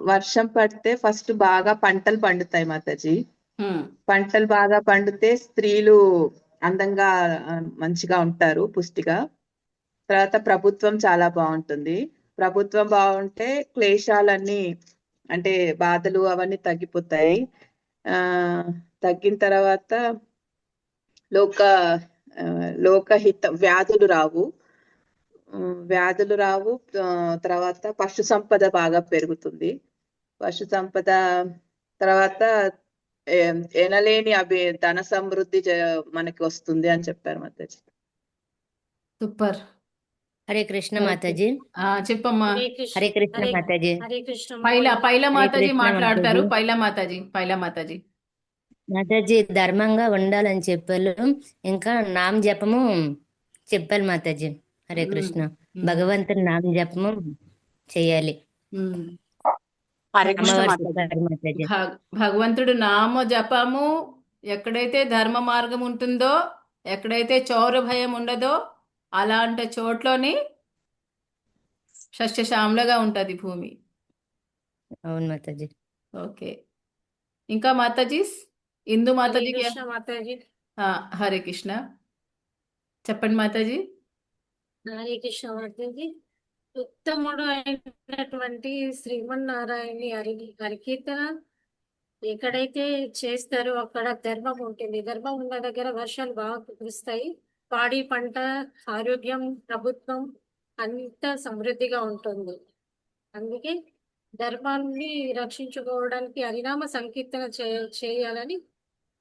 వర్షం పడితే ఫస్ట్ బాగా పంటలు పండుతాయి మాతాజీ. హ్మ్. పంటలు బాగా పండితే స్త్రీలు అందంగా మంచిగా ఉంటారు, పుష్టిగా. తర్వాత ప్రభుత్వం చాలా బాగుంటుంది. ప్రభుత్వం బాగుంటే క్లేశాలన్నీ, అంటే బాధలు అవన్నీ తగ్గిపోతాయి. తగ్గిన తర్వాత లోకహిత వ్యాధులు రావు. తర్వాత పశు సంపద బాగా పెరుగుతుంది. పశు సంపద తర్వాత ఎనలేని ధన సమృద్ధి మనకి వస్తుంది అని చెప్పారు మాతాజీ. సూపర్. హరే కృష్ణ ఓకే. మాతాజీ. చెప్పమ్మా. హరే కృష్ణ మాతాజీ. పైలా హరే మాతాజీ కృష్ణ మాట్లాడతారు. మాతాజీ. పైలా మాతాజీ. మాతాజీ ధర్మంగా ఉండాలని చెప్పారు. ఇంకా నామ జపము చెప్పాలి మాతాజీ. హరే కృష్ణ. భగవంతుని నామ జపము చేయాలి. హరే కృష్ణ అమ్మవారు మాతాజీ. చెప్పారు మాతాజీ. భగవంతుడు నామ జపము ఎక్కడైతే ధర్మ మార్గం ఉంటుందో, ఎక్కడైతే చౌర భయం ఉండదో, అలాంటి చోట్లోని సస్యశ్యామలగా ఉంటది భూమి. అవును మాతాజీ. ఓకే, ఇంకా మాతాజీ, ఇందు హరే మాతాజీకి. కృష్ణ మాతాజీ. హరే కృష్ణ చెప్పండి మాతాజీ. హరే కృష్ణ మాతాజీ. ఉత్తముడు అయినటువంటి శ్రీమన్నారాయణి హరికీర్తన ఎక్కడైతే చేస్తారో అక్కడ ధర్మం ఉంటుంది. ధర్మం ఉన్న దగ్గర వర్షాలు బాగా కురుస్తాయి. పాడి పంట, ఆరోగ్యం, ప్రభుత్వం అంతా సమృద్ధిగా ఉంటుంది. అందుకే ధర్మాన్ని రక్షించుకోవడానికి హరినామ సంకీర్తన చేయాలని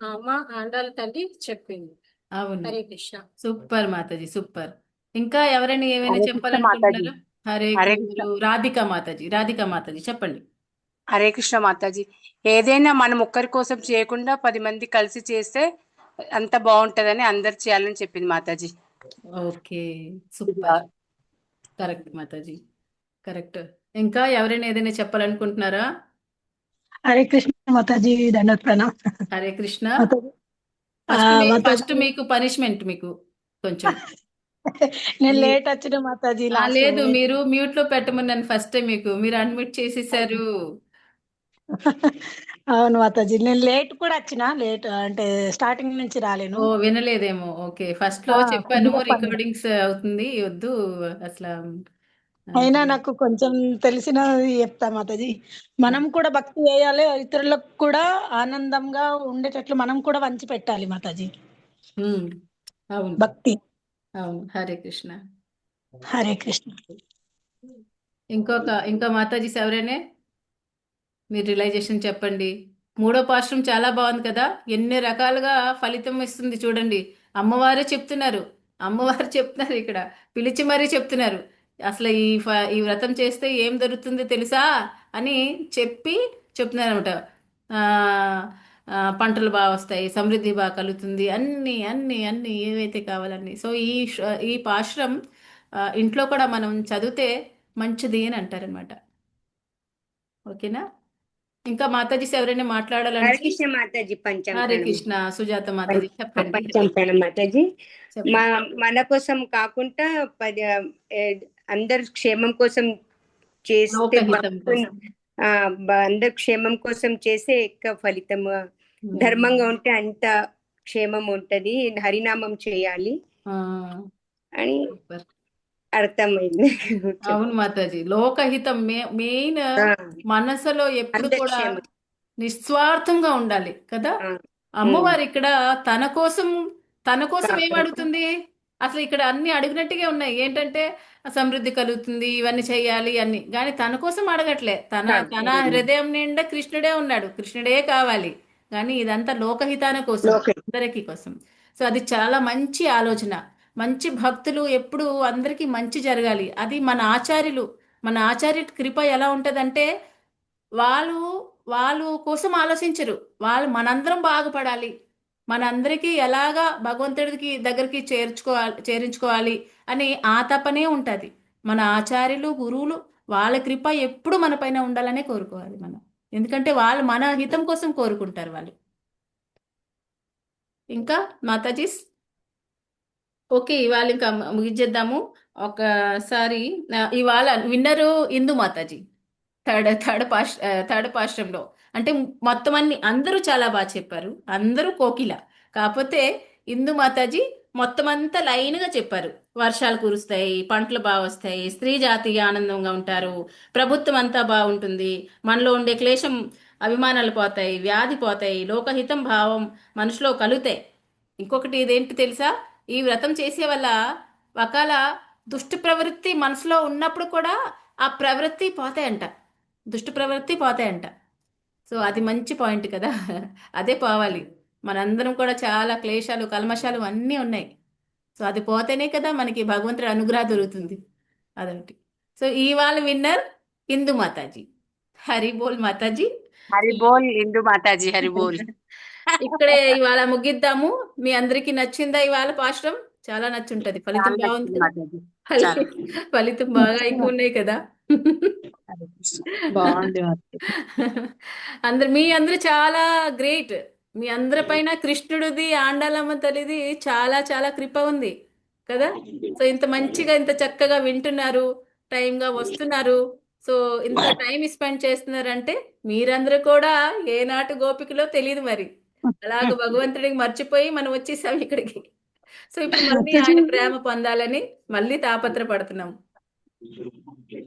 అమ్మ ఆండాల తల్లి చెప్పింది. అవును, హరే కృష్ణ. సూపర్ మాతాజీ, సూపర్. ఇంకా ఎవరైనా ఏమైనా హరే కృష్ణ మాతాజీ. చెప్పాలనుకుంటున్నారా? హరే హరే కృష్ణ. రాధికా మాతాజీ చెప్పండి. హరే కృష్ణ మాతాజీ. ఏదైనా మనం ఒక్కరి కోసం చేయకుండా 10 మంది కలిసి చేస్తే అంత బాగుంటదని అందరు చేయాలని చెప్పింది Mataji. Okay, super. Correct Mataji, correct. ఇంకా ఎవరైనా ఏదైనా చెప్పాలనుకుంటున్నారా? హరే కృష్ణ మాతాజీ, దండవత్ ప్రణామ్ హరే కృష్ణ. మాతాజీ. ఫస్ట్ మీకు పనిష్మెంట్, మీకు కొంచెం. నేను లేట్ వచ్చిన మాతాజీ. లేదు, మీరు మ్యూట్ లో పెట్టమన్నాను ఫస్ట్ టైం, మీరు అన్మ్యూట్ చేసేసారు. అవును మాతాజీ, నేను లేట్ కూడా వచ్చిన. లేట్ అంటే స్టార్టింగ్ నుంచి రాలేను. ఓ, వినలేదేమో. ఓకే, ఫస్ట్ లో చెప్పాను రికార్డింగ్స్ అవుతుంది, వద్దు అసలు. అయినా నాకు కొంచెం తెలిసినది చెప్తా మాతాజీ. మనం కూడా భక్తి చేయాలి, ఇతరులకు కూడా ఆనందంగా ఉండేటట్లు మనం కూడా వంచి పెట్టాలి మాతాజీ. అవును, భక్తి. అవును. హరే కృష్ణ. హరే కృష్ణ. ఇంకా మాతాజీస్ ఎవరైనా మీరు రియలైజేషన్ చెప్పండి. 3వ పాశ్రం చాలా బాగుంది కదా, ఎన్ని రకాలుగా ఫలితం ఇస్తుంది చూడండి. అమ్మవారు చెప్తున్నారు ఇక్కడ పిలిచి మరీ చెప్తున్నారు. అసలు ఈ వ్రతం చేస్తే ఏం దొరుకుతుందో తెలుసా అని చెప్తున్నారు అనమాట. పంటలు బాగా వస్తాయి, సమృద్ధి బాగా కలుగుతుంది, అన్ని అన్ని అన్ని ఏవైతే కావాలన్నీ. సో ఈ పాశ్రం ఇంట్లో కూడా మనం చదివితే మంచిది అని అంటారనమాట. ఓకేనా? ఇంకా మాతాజీస్ ఎవరైనా హరే మాట్లాడాలంటే కృష్ణ మాతాజీ హరే పంచంప్రణం కృష్ణ సుజాత మాతాజీ చెప్పండి. పంచంప్రణం మాతాజీ. మా చెప్పండి. మన కోసం కాకుండా అందరి క్షేమం కోసం చేస్తే లోకహితం కోసం. అందరి క్షేమం కోసం చేసే ఎక్కువ ఫలితం ధర్మంగా ఉంటే అంత క్షేమం ఉంటది, హరినామం చేయాలి ఆ, అని సూపర్. అర్థమైంది. అవును మాతాజీ, లోకహితం మెయిన్ ఆ, మనసులో ఎప్పుడు అందరి కూడా క్షేమం. నిస్వార్థంగా ఉండాలి కదా. ఆ, అమ్మవారు ఇక్కడ తన కోసం ఏం కాపాడు. అడుగుతుంది? అసలు ఇక్కడ అన్ని అడిగినట్టుగా ఉన్నాయి. ఏంటంటే సమృద్ధి కలుగుతుంది, ఇవన్నీ చేయాలి అన్ని, కానీ తన కోసం అడగట్లే. తన హృదయం నిండా కృష్ణుడే ఉన్నాడు, కృష్ణుడే కావాలి. కానీ ఇదంతా లోకహితాన కోసం, లోకహితం. అందరికీ కోసం. సో అది చాలా మంచి ఆలోచన. మంచి భక్తులు ఎప్పుడు అందరికీ మంచి జరగాలి. అది మన ఆచార్యుల కృప ఎలా ఉంటదంటే వాళ్ళు కోసం ఆలోచించరు. వాళ్ళు మనందరం బాగుపడాలి, మనందరికీ ఎలాగా భగవంతుడికి దగ్గరికి చేరించుకోవాలి అని ఆ తపనే ఉంటది. మన ఆచార్యులు గురువులు వాళ్ళ కృప ఎప్పుడు మన పైన ఉండాలనే కోరుకోవాలి మనం. ఎందుకంటే వాళ్ళు మన హితం కోసం కోరుకుంటారు వాళ్ళు. ఇంకా మాతాజీస్, ఓకే, ఇవాళ ఇంకా ముగించేద్దాము. ఒకసారి ఇవాళ విన్నరు ఇందు మాతాజీ థర్డ్ పాశ్రంలో. అంటే మొత్తం అందరూ చాలా బాగా చెప్పారు, అందరూ కోకిల. కాకపోతే ఇందు మాతాజీ మొత్తం అంతా లైన్గా చెప్పారు. వర్షాలు కురుస్తాయి, పంటలు బాగా వస్తాయి, స్త్రీ జాతి ఆనందంగా ఉంటారు, ప్రభుత్వం అంతా బాగుంటుంది, మనలో ఉండే క్లేశం అభిమానాలు పోతాయి, వ్యాధి పోతాయి, లోకహితం భావం మనసులో కలుగుతాయి. ఇంకొకటి ఇదేంటి తెలుసా? ఈ వ్రతం చేసే వల్ల ఒకవేళ దుష్ట ప్రవృత్తి మనసులో ఉన్నప్పుడు కూడా ఆ ప్రవృత్తి పోతాయంట, దుష్ట ప్రవృత్తి పోతాయంట. సో అది మంచి పాయింట్ కదా. అదే పోవాలి. మనందరం కూడా చాలా క్లేశాలు కల్మషాలు అన్నీ ఉన్నాయి. సో అది పోతేనే కదా మనకి భగవంతుడి అనుగ్రహం దొరుకుతుంది. అదొకటి. సో ఇవాళ విన్నర్ ఇందు మాతాజీ. హరి బోల్ మాతాజీ. హరి బోల్ ఇందు మాతాజీ, హరి బోల్. ఇక్కడే ఇవాళ ముగిద్దాము. మీ అందరికీ నచ్చిందా ఇవాళ పాశ్రం? చాలా నచ్చుంటది. ఫలితం చాలా బాగుంది నచ్చింది కదా. మాతాజీ. చాలా. ఫలితం బాగా ఎక్కువ ఉన్నాయి కదా. హరే కృష్ణ. బాగుంది మాతాజీ. మీ అందరూ చాలా గ్రేట్. మీ అందరి పైన కృష్ణుడిది ఆండాలమ్మ తల్లిది చాలా చాలా కృప ఉంది కదా. సో ఇంత మంచిగా ఇంత చక్కగా వింటున్నారు, టైంగా వస్తున్నారు. సో ఇంత టైం స్పెండ్ చేస్తున్నారంటే మీరందరూ కూడా ఏనాటి గోపికలో తెలియదు మరి. అలాగ భగవంతుడికి మర్చిపోయి మనం వచ్చేసాం ఇక్కడికి. సో ఇప్పుడు మళ్ళీ ఆయన ప్రేమ పొందాలని మళ్ళీ తాపత్రపడుతున్నాం.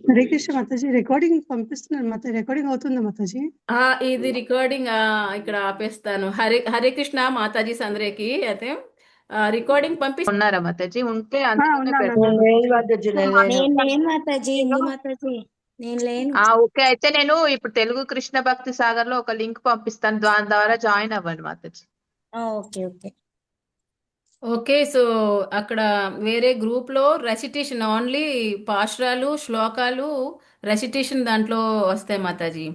హరే కృష్ణ మాతాజీ, రికార్డింగ్ పంపిస్తున్నాను మాతాజీ. రికార్డింగ్ అవుతుందా మాతాజీ? ఇది రికార్డింగ్ ఇక్కడ ఆపేస్తాను. హరే కృష్ణ మాతాజీస్ అందరికి. అయితే రికార్డింగ్ ఉన్నారా మాతాజీ? ఉంటే ఆ, అందులోనే ఉన్నాను, పెడతాను. ఉన్నాను. లేదు మాతాజీ, నేను లేను. నేను లేను మాతాజీ, ఇందు మాతాజీ నేను లేను. ఓకే, అయితే నేను ఇప్పుడు తెలుగు కృష్ణ భక్తి సాగర్ లో ఒక లింక్ పంపిస్తాను, దాని ద్వారా జాయిన్ అవ్వండి Mataji. Okay okay. Okay. So అక్కడ వేరే గ్రూప్లో రెసిటేషన్ ఓన్లీ పాశ్రాలు శ్లోకాలు రెసిటేషన్ దాంట్లో వస్తాయి మాతాజీ.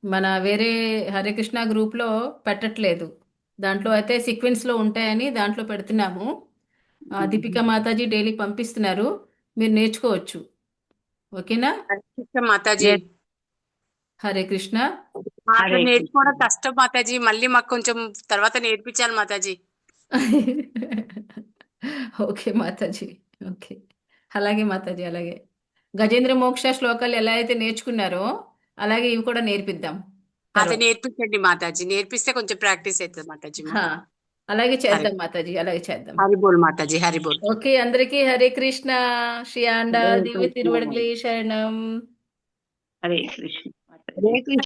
మన వేరే హరే కృష్ణ గ్రూప్లో పెట్టట్లేదు. దాంట్లో అయితే సీక్వెన్స్లో ఉంటాయని దాంట్లో పెడుతున్నాము. దీపిక మాతాజీ డైలీ పంపిస్తున్నారు, మీరు నేర్చుకోవచ్చు. ఓకేనా? హరే కృష్ణ మాతాజీ. హరే కృష్ణ. మాకు నేర్చుకోవడం కష్టం మాతాజీ, మళ్ళీ మాకు కొంచెం తర్వాత నేర్పించాలి మాతాజీ. Okay Mataji, okay. అలాగే మాతాజీ, అలాగే గజేంద్ర మోక్ష శ్లోకాలు ఎలా అయితే నేర్చుకున్నారో అలాగే ఇవి కూడా నేర్పిద్దాం అది తర్వాత. నేర్పించండి మాతాజీ, నేర్పిస్తే కొంచెం ప్రాక్టీస్ అవుతుంది మాతాజీ. హా, అలాగే చేద్దాం మాతాజీ, అలాగే చేద్దాం. హరి బోల్ మాతాజీ, హరి బోల్. ఓకే, అందరికీ హరే కృష్ణ. శ్రీ ఆండాల్ దివ్య తిరువడిగలే శరణం. హరే కృష్ణ. హరే కృష్ణ.